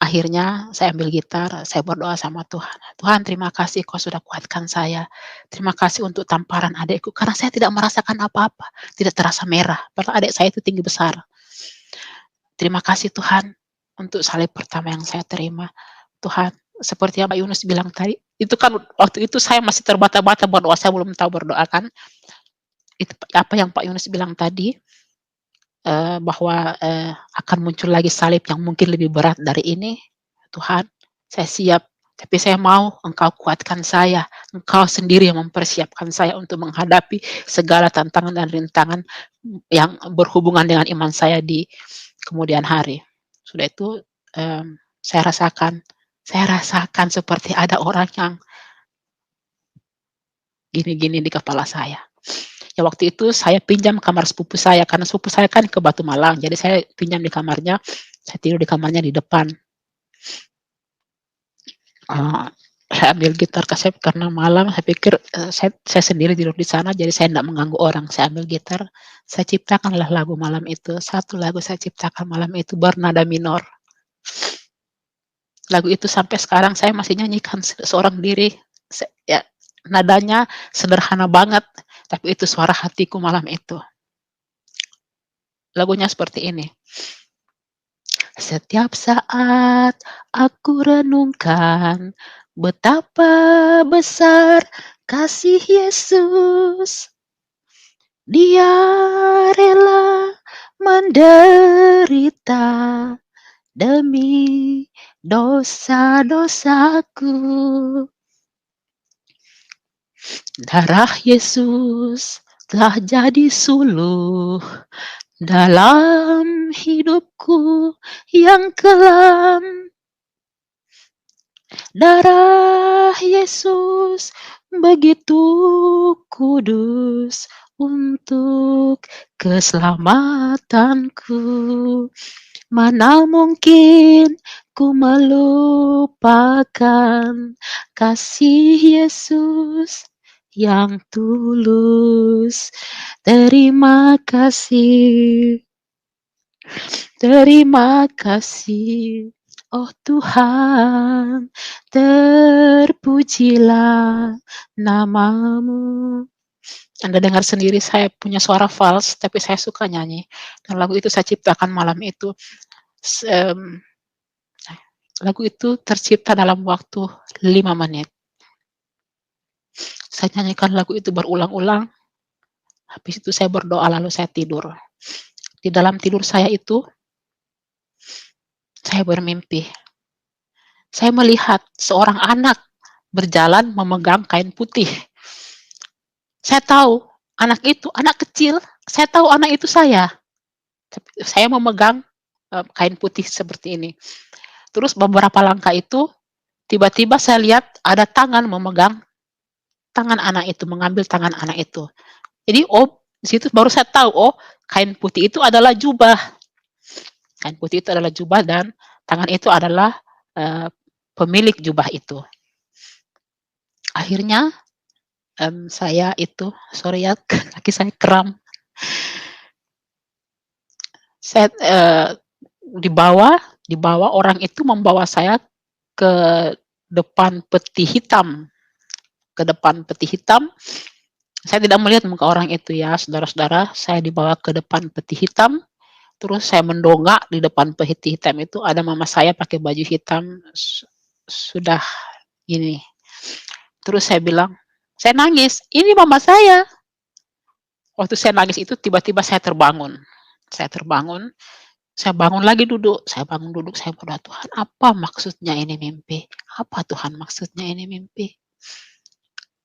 akhirnya saya ambil gitar, saya berdoa sama Tuhan, "Tuhan terima kasih Kau sudah kuatkan saya. Terima kasih untuk tamparan adikku, karena saya tidak merasakan apa-apa, tidak terasa merah, padahal adik saya itu tinggi besar. Terima kasih Tuhan untuk salib pertama yang saya terima. Tuhan, seperti yang Pak Yunus bilang tadi, itu kan waktu itu saya masih terbata-bata berdoa, saya belum tahu berdoa kan, itu apa yang Pak Yunus bilang tadi, bahwa, akan muncul lagi salib yang mungkin lebih berat dari ini. Tuhan, saya siap, tapi saya mau Engkau kuatkan saya. Engkau sendiri yang mempersiapkan saya untuk menghadapi segala tantangan dan rintangan yang berhubungan dengan iman saya di kemudian hari. Sudah itu, saya rasakan seperti ada orang yang gini-gini di kepala saya. Ya waktu itu saya pinjam kamar sepupu saya, karena sepupu saya kan ke Batu Malang, jadi saya pinjam di kamarnya, saya tidur di kamarnya di depan. Eee, saya ambil gitar kaset karena malam, saya pikir, saya sendiri tidur di sana, jadi saya ndak mengganggu orang. Saya ambil gitar, saya ciptakanlah lagu malam itu, satu lagu saya ciptakan malam itu bernada minor. Lagu itu sampai sekarang saya masih nyanyikan seorang diri, ya nadanya sederhana banget, tapi itu suara hatiku malam itu. Lagunya seperti ini. Setiap saat aku renungkan betapa besar kasih Yesus. Dia rela menderita demi dosa-dosaku. Darah Yesus telah jadi suluh dalam hidupku yang kelam. Darah Yesus begitu kudus untuk keselamatanku. Mana mungkin ku melupakan kasih Yesus yang tulus. Terima kasih, oh Tuhan, terpujilah namamu. Anda dengar sendiri saya punya suara fals, tapi saya suka nyanyi, dan lagu itu saya ciptakan malam itu. S lagu itu tercipta dalam waktu 5 menit. Saya nyanyikan lagu itu berulang-ulang, habis itu saya berdoa lalu saya tidur. Di dalam tidur saya itu, saya bermimpi. Saya melihat seorang anak berjalan memegang kain putih. Saya tahu anak itu anak kecil, saya tahu anak itu saya. Tapi saya memegang, kain putih seperti ini. Terus beberapa langkah itu, tiba-tiba saya lihat ada tangan memegang tangan anak itu, mengambil tangan anak itu. Jadi, oh, di situ baru saya tahu, oh, kain putih itu adalah jubah. Kain putih itu adalah jubah dan tangan itu adalah, pemilik jubah itu. Akhirnya, saya itu sorry ya, kaki saya kram. Saya, dibawa dibawa orang itu membawa saya ke depan peti hitam. Ke depan peti hitam, saya tidak melihat muka orang itu ya, saudara-saudara, saya dibawa ke depan peti hitam, terus saya mendongak di depan peti hitam itu ada mama saya pakai baju hitam, sudah ini. Terus saya bilang, saya nangis, "Ini mama saya." Waktu saya nangis itu tiba-tiba saya terbangun. Saya terbangun, saya bangun lagi duduk, saya bangun duduk, saya berdoa, "Tuhan, apa maksudnya ini mimpi? Apa Tuhan maksudnya ini mimpi?"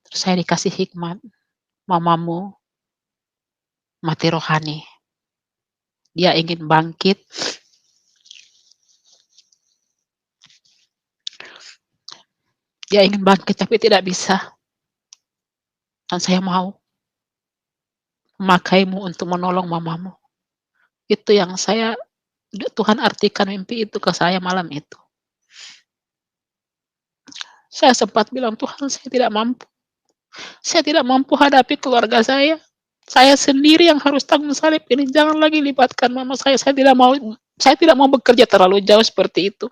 Terus saya dikasih hikmat, "Mamamu mati rohani. Dia ingin bangkit, dia ingin bangkit tapi tidak bisa. Dan saya mau memakaimu untuk menolong mamamu." Itu yang Tuhan artikan mimpi itu ke saya malam itu. Saya sempat bilang, "Tuhan, saya tidak mampu. Saya tidak mampu hadapi keluarga saya. Saya sendiri yang harus tanggung salib ini. Jangan lagi libatkan mama saya. Saya tidak mau bekerja terlalu jauh seperti itu.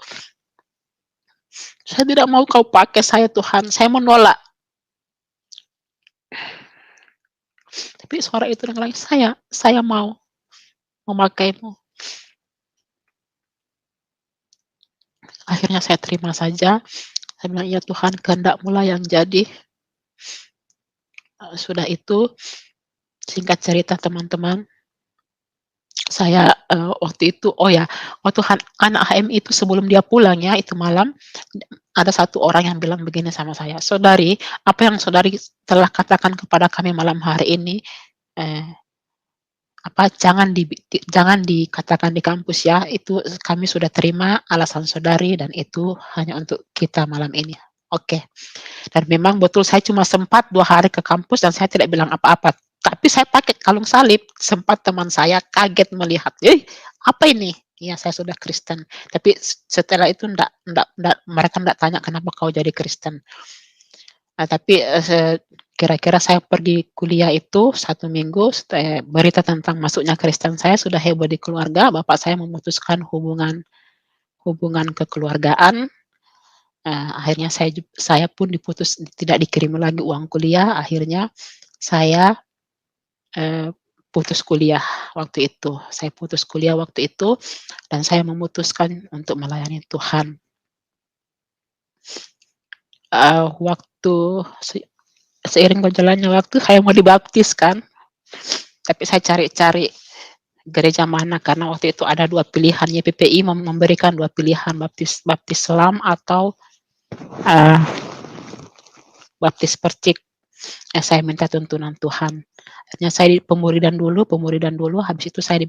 Saya tidak mau kau pakai saya Tuhan. Saya menolak." Tapi suara itu dengar lagi, "Saya mau memakaimu." Akhirnya saya terima saja. Saya bilang, "Ya Tuhan, kehendak-Mu lah yang jadi." Sudah itu, singkat cerita teman-teman, saya, waktu itu oh ya, waktu anak HMI itu sebelum dia pulang ya, itu malam, ada satu orang yang bilang begini sama saya, "Saudari, apa yang saudari telah katakan kepada kami malam hari ini, eee, jangan dikatakan di kampus ya, itu kami sudah terima alasan saudari dan itu hanya untuk kita malam ini." Oke. Dan memang betul saya cuma sempat 2 hari ke kampus dan saya tidak bilang apa-apa. Tapi saya pakai kalung salib, sempat teman saya kaget melihat, "Ih, apa ini?" "Iya, saya sudah Kristen." Tapi setelah itu mereka ndak tanya, "Kenapa kau jadi Kristen?" Tapi, kira-kira saya pergi kuliah itu 1 minggu, berita tentang masuknya Kristen saya sudah heboh di keluarga, bapak saya memutuskan hubungan hubungan kekeluargaan. Akhirnya saya pun tidak dikirim lagi uang kuliah, akhirnya saya, eee, putus kuliah waktu itu. Saya putus kuliah waktu itu dan saya memutuskan untuk melayani Tuhan. Waktu seiring berjalannya waktu saya mau dibaptis kan, tapi saya cari-cari gereja mana karena waktu itu ada 2 pilihan, YPPI memberikan 2 pilihan, baptis Selam atau, eee, baptis Percik. Saya minta tuntunan Tuhan. Akhirnya saya pemuridan dulu, habis itu saya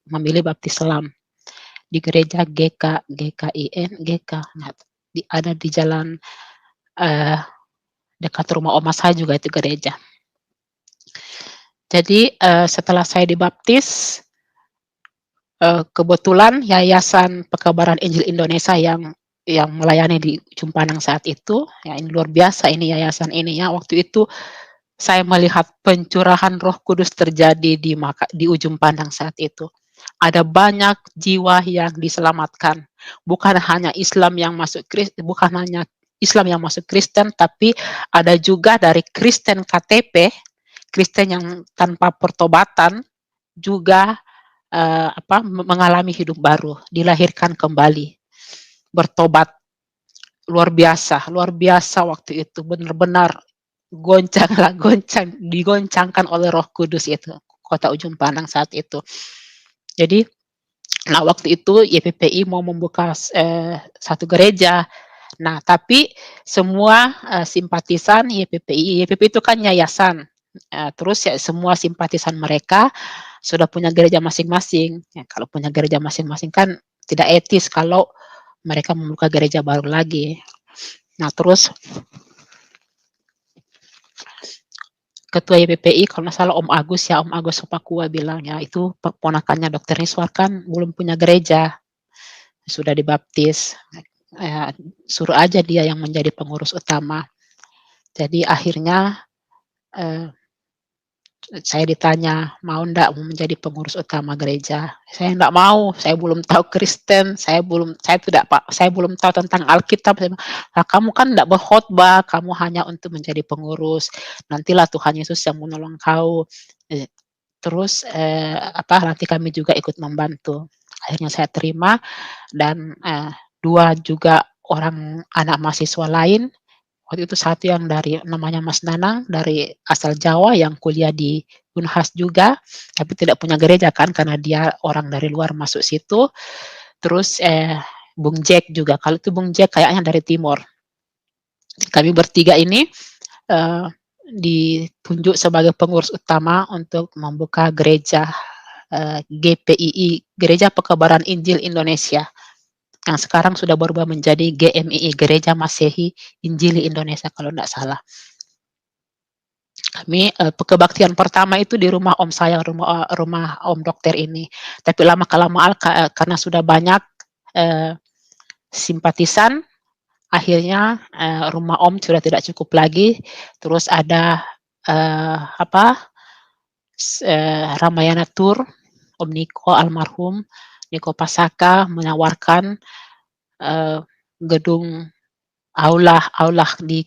memilih baptis Selam di gereja GKIN, nah, ada di jalan, eee, dekat rumah oma saya juga itu gereja. Jadi, setelah saya dibaptis, kebetulan Yayasan Pekabaran Injil Indonesia yang melayani di Ujung Pandang saat itu, ya ini luar biasa ini yayasan ini ya, waktu itu saya melihat pencurahan Roh Kudus terjadi di Ujung Pandang saat itu. Ada banyak jiwa yang diselamatkan, bukan hanya bukan hanya Islam yang masuk Kristen, tapi ada juga dari Kristen KTP, Kristen yang tanpa pertobatan juga, mengalami hidup baru, dilahirkan kembali, bertobat. Luar biasa waktu itu, benar-benar digoncangkan oleh Roh Kudus itu, kota Ujung Pandang saat itu. Jadi, nah waktu itu YPPI mau membuka satu gereja. Nah, tapi semua, simpatisan YPPI itu kan yayasan, terus ya semua simpatisan mereka sudah punya gereja masing-masing. Ya kalau punya gereja masing-masing kan tidak etis kalau mereka membuka gereja baru lagi. Nah, terus ketua YPPI kalau nggak salah Om Agus ya, Om Agus Supakua bilang, "Ya itu ponakannya Dokter Miswar kan belum punya gereja, sudah dibaptis, suruh aja dia yang menjadi pengurus utama." Jadi akhirnya, eee, saya ditanya, "Mau ndak menjadi pengurus utama gereja?" Saya ndak mau, saya belum tahu Kristen, saya belum tahu tentang Alkitab. Saya bilang, "Lah kamu kan ndak berkhotbah, kamu hanya untuk menjadi pengurus, nantilah Tuhan Yesus yang menolong kau." Eee, terus, nanti kami juga ikut membantu. Akhirnya saya terima dan, 2 juga orang anak mahasiswa lain. Waktu itu satu yang dari namanya Mas Nanang, dari asal Jawa yang kuliah di Unhas juga, tapi tidak punya gereja kan karena dia orang dari luar masuk situ. Terus, Bung Jack juga, kalau itu Bung Jack kayaknya dari timur. Kami bertiga ini, eee, ditunjuk sebagai pengurus utama untuk membuka gereja, GPII, Gereja Pekebaran Injil Indonesia, yang sekarang sudah berubah menjadi GMII, Gereja Masehi Injili Indonesia kalau tidak salah. Kami, kebaktian pertama itu di rumah om saya, rumah om dokter ini. Tapi lama-kelamaan karena sudah banyak, eee, simpatisan, akhirnya, rumah om sudah tidak cukup lagi, terus ada, apa, Ramayana Tour, Om Niko almarhum, Niko Pasaka menawarkan, eee, gedung aula aula di,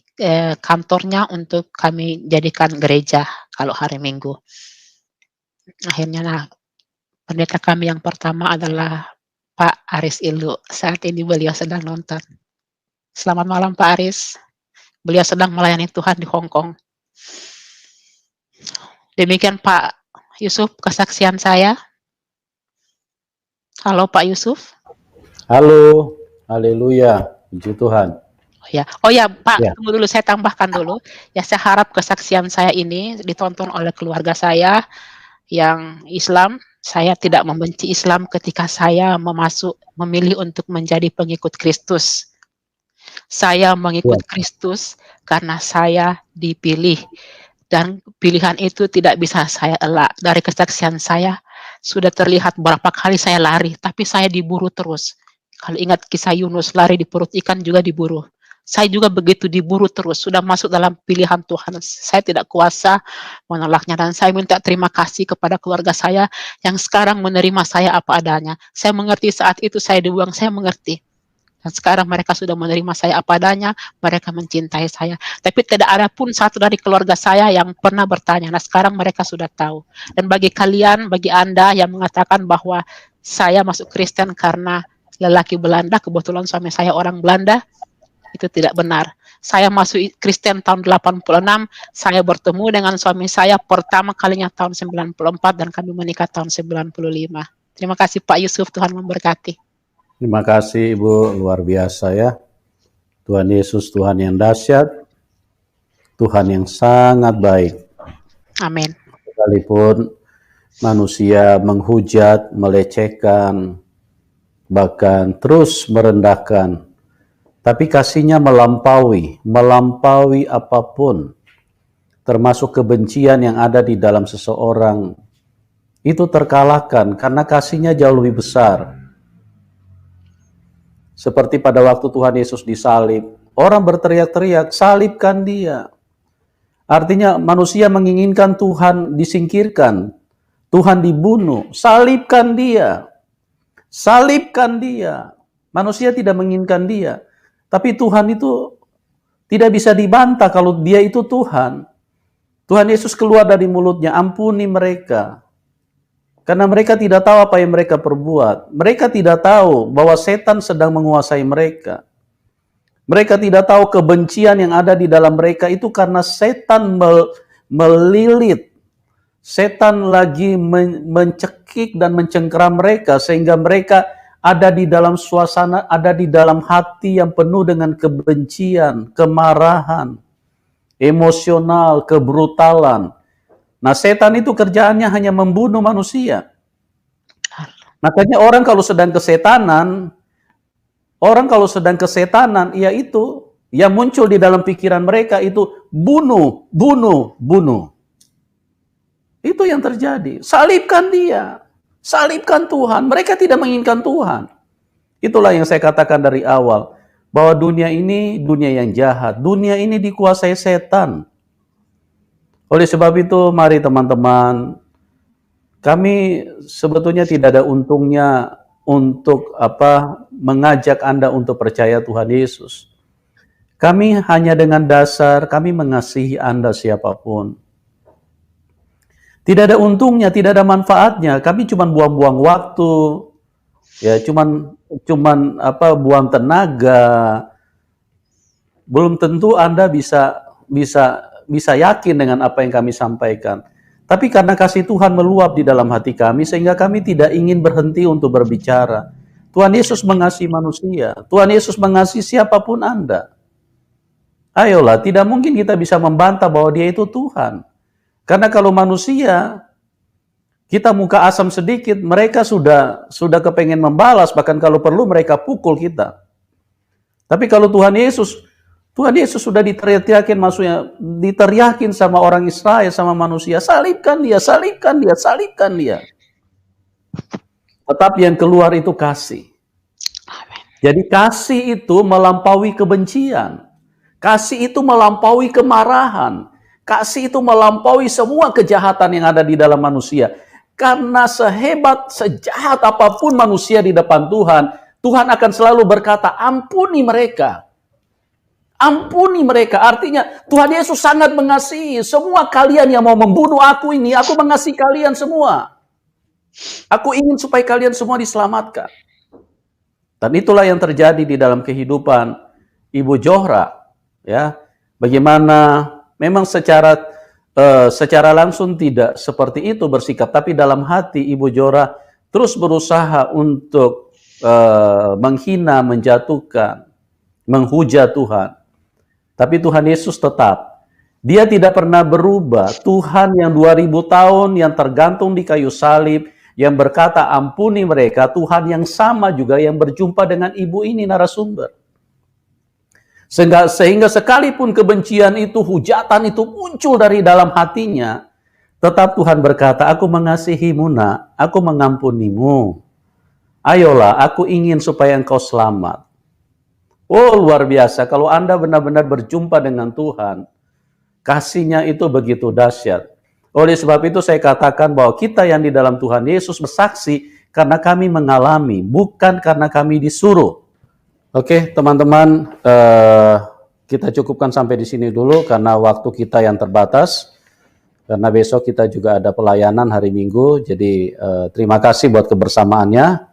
kantornya untuk kami jadikan gereja kalau hari Minggu. Akhirnya nah, pendeta kami yang pertama adalah Pak Aris Ilu, saat ini beliau sedang nonton. Selamat malam Pak Aris, beliau sedang melayani Tuhan di Hong Kong. Demikian Pak Yusuf kesaksian saya. Halo Pak Yusuf. Halo, haleluya, puji Tuhan. Oh ya Pak, Ya, tunggu dulu saya tambahkan dulu. Ya saya harap kesaksian saya ini ditonton oleh keluarga saya yang Islam. Saya tidak membenci Islam ketika saya memilih untuk menjadi pengikut Kristus. Saya ya, mengikut Kristus karena saya dipilih dan pilihan itu tidak bisa saya elak. Dari kesaksian saya sudah terlihat berapa kali saya lari, tapi saya diburu terus. Kalau ingat kisah Yunus lari di perut ikan juga diburu. Saya juga begitu diburu terus, sudah masuk dalam pilihan Tuhan. Saya tidak kuasa menolaknya dan saya minta terima kasih kepada keluarga saya yang sekarang menerima saya apa adanya. Saya mengerti saat itu saya dibuang, saya mengerti. Dan sekarang mereka sudah menerima saya apa adanya, mereka mencintai saya. Tapi tidak ada pun satu dari keluarga saya yang pernah bertanya. Nah sekarang mereka sudah tahu. Dan bagi kalian, bagi Anda yang mengatakan bahwa saya masuk Kristen karena lelaki Belanda, kebetulan suami saya orang Belanda, itu tidak benar. Saya masuk Kristen tahun 86, saya bertemu dengan suami saya pertama kalinya tahun 94 dan kami menikah tahun 95. Terima kasih Pak Yusuf, Tuhan memberkati. terima kasih Ibu, luar biasa ya. Tuhan Yesus Tuhan yang dahsyat, Tuhan yang sangat baik. Amin. Sekalipun manusia menghujat, melecehkan, bahkan terus merendahkan, tapi kasih-Nya melampaui apapun, termasuk kebencian yang ada di dalam seseorang, itu terkalahkan karena kasih-Nya jauh lebih besar. Seperti pada waktu Tuhan Yesus disalib, orang berteriak-teriak, salibkan dia. Artinya manusia menginginkan Tuhan disingkirkan, Tuhan dibunuh, salibkan dia. Salibkan dia. Manusia tidak menginginkan dia. Tapi Tuhan itu tidak bisa dibantah kalau dia itu Tuhan. Tuhan Yesus keluar dari mulutnya, ampuni mereka. Karena mereka tidak tahu apa yang mereka perbuat. Mereka tidak tahu bahwa setan sedang menguasai mereka. Mereka tidak tahu kebencian yang ada di dalam mereka itu karena setan melilit. Setan lagi mencekik dan mencengkeram mereka sehingga mereka ada di dalam suasana, ada di dalam hati yang penuh dengan kebencian, kemarahan, emosional, kebrutalan. Nah, setan itu kerjaannya hanya membunuh manusia. Makanya orang kalau sedang kesetanan, yaitu yang muncul di dalam pikiran mereka itu bunuh, bunuh, bunuh. Itu yang terjadi. Salibkan dia. Salibkan Tuhan. Mereka tidak menginginkan Tuhan. Itulah yang saya katakan dari awal. Bahwa dunia ini dunia yang jahat. Dunia ini dikuasai setan. Oleh sebab itu, mari teman-teman, kami sebetulnya tidak ada untungnya untuk mengajak Anda untuk percaya Tuhan Yesus. Kami hanya dengan dasar, kami mengasihi Anda siapapun. Tidak ada untungnya, tidak ada manfaatnya. Kami cuma buang-buang waktu, ya cuman buang tenaga. Belum tentu Anda bisa yakin dengan apa yang kami sampaikan. Tapi karena kasih Tuhan meluap di dalam hati kami, sehingga kami tidak ingin berhenti untuk berbicara. Tuhan Yesus mengasihi manusia. Tuhan Yesus mengasihi siapapun Anda. Ayolah, tidak mungkin kita bisa membantah bahwa dia itu Tuhan. Karena kalau manusia, kita muka asam sedikit, mereka sudah kepengen membalas, bahkan kalau perlu mereka pukul kita. Tapi kalau Tuhan Yesus sudah diteriakin, maksudnya diteriakin sama orang Israel, sama manusia, salibkan dia, salibkan dia, salibkan dia. Tetapi yang keluar itu kasih. Jadi kasih itu melampaui kebencian. Kasih itu melampaui kemarahan. Kasih itu melampaui semua kejahatan yang ada di dalam manusia. Karena sehebat, sejahat apapun manusia di depan Tuhan, Tuhan akan selalu berkata, ampuni mereka. Ampuni mereka. Artinya Tuhan Yesus sangat mengasihi semua kalian yang mau membunuh aku ini. Aku mengasihi kalian semua. Aku ingin supaya kalian semua diselamatkan. Dan itulah yang terjadi di dalam kehidupan Ibu Johra. Ya, bagaimana memang secara langsung tidak seperti itu bersikap, tapi dalam hati Ibu Johra terus berusaha untuk menghina, menjatuhkan, menghujat Tuhan. Tapi Tuhan Yesus tetap, dia tidak pernah berubah. Tuhan yang 2000 tahun yang tergantung di kayu salib, yang berkata ampuni mereka, Tuhan yang sama juga yang berjumpa dengan ibu ini narasumber. Sehingga sekalipun kebencian itu, hujatan itu muncul dari dalam hatinya, tetap Tuhan berkata, aku mengasihimu nak, aku mengampunimu. Ayolah, aku ingin supaya engkau selamat. Oh, luar biasa. Kalau Anda benar-benar berjumpa dengan Tuhan, kasihnya itu begitu dahsyat. Oleh sebab itu saya katakan bahwa kita yang di dalam Tuhan Yesus bersaksi karena kami mengalami, bukan karena kami disuruh. Oke, teman-teman, kita cukupkan sampai di sini dulu karena waktu kita yang terbatas. Karena besok kita juga ada pelayanan hari Minggu. Jadi terima kasih buat kebersamaannya.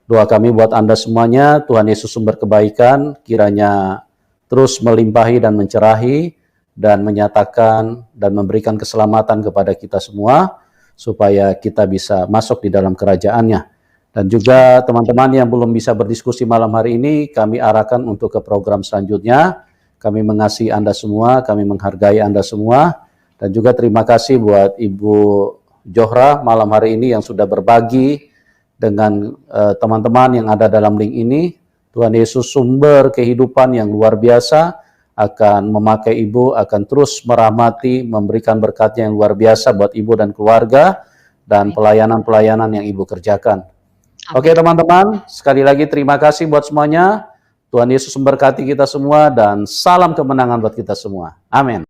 Doa kami buat Anda semuanya, Tuhan Yesus sumber kebaikan, kiranya terus melimpahi dan mencerahi, dan menyatakan dan memberikan keselamatan kepada kita semua, supaya kita bisa masuk di dalam kerajaannya. Dan juga teman-teman yang belum bisa berdiskusi malam hari ini, kami arahkan untuk ke program selanjutnya. Kami mengasihi Anda semua, kami menghargai Anda semua, dan juga terima kasih buat Ibu Johra malam hari ini yang sudah berbagi dengan teman-teman yang ada dalam link ini. Tuhan Yesus sumber kehidupan yang luar biasa akan memakai Ibu, akan terus merahmati, memberikan berkat-Nya yang luar biasa buat Ibu dan keluarga, dan pelayanan-pelayanan yang Ibu kerjakan. Oke teman-teman, sekali lagi terima kasih buat semuanya. Tuhan Yesus memberkati kita semua dan salam kemenangan buat kita semua. Amin.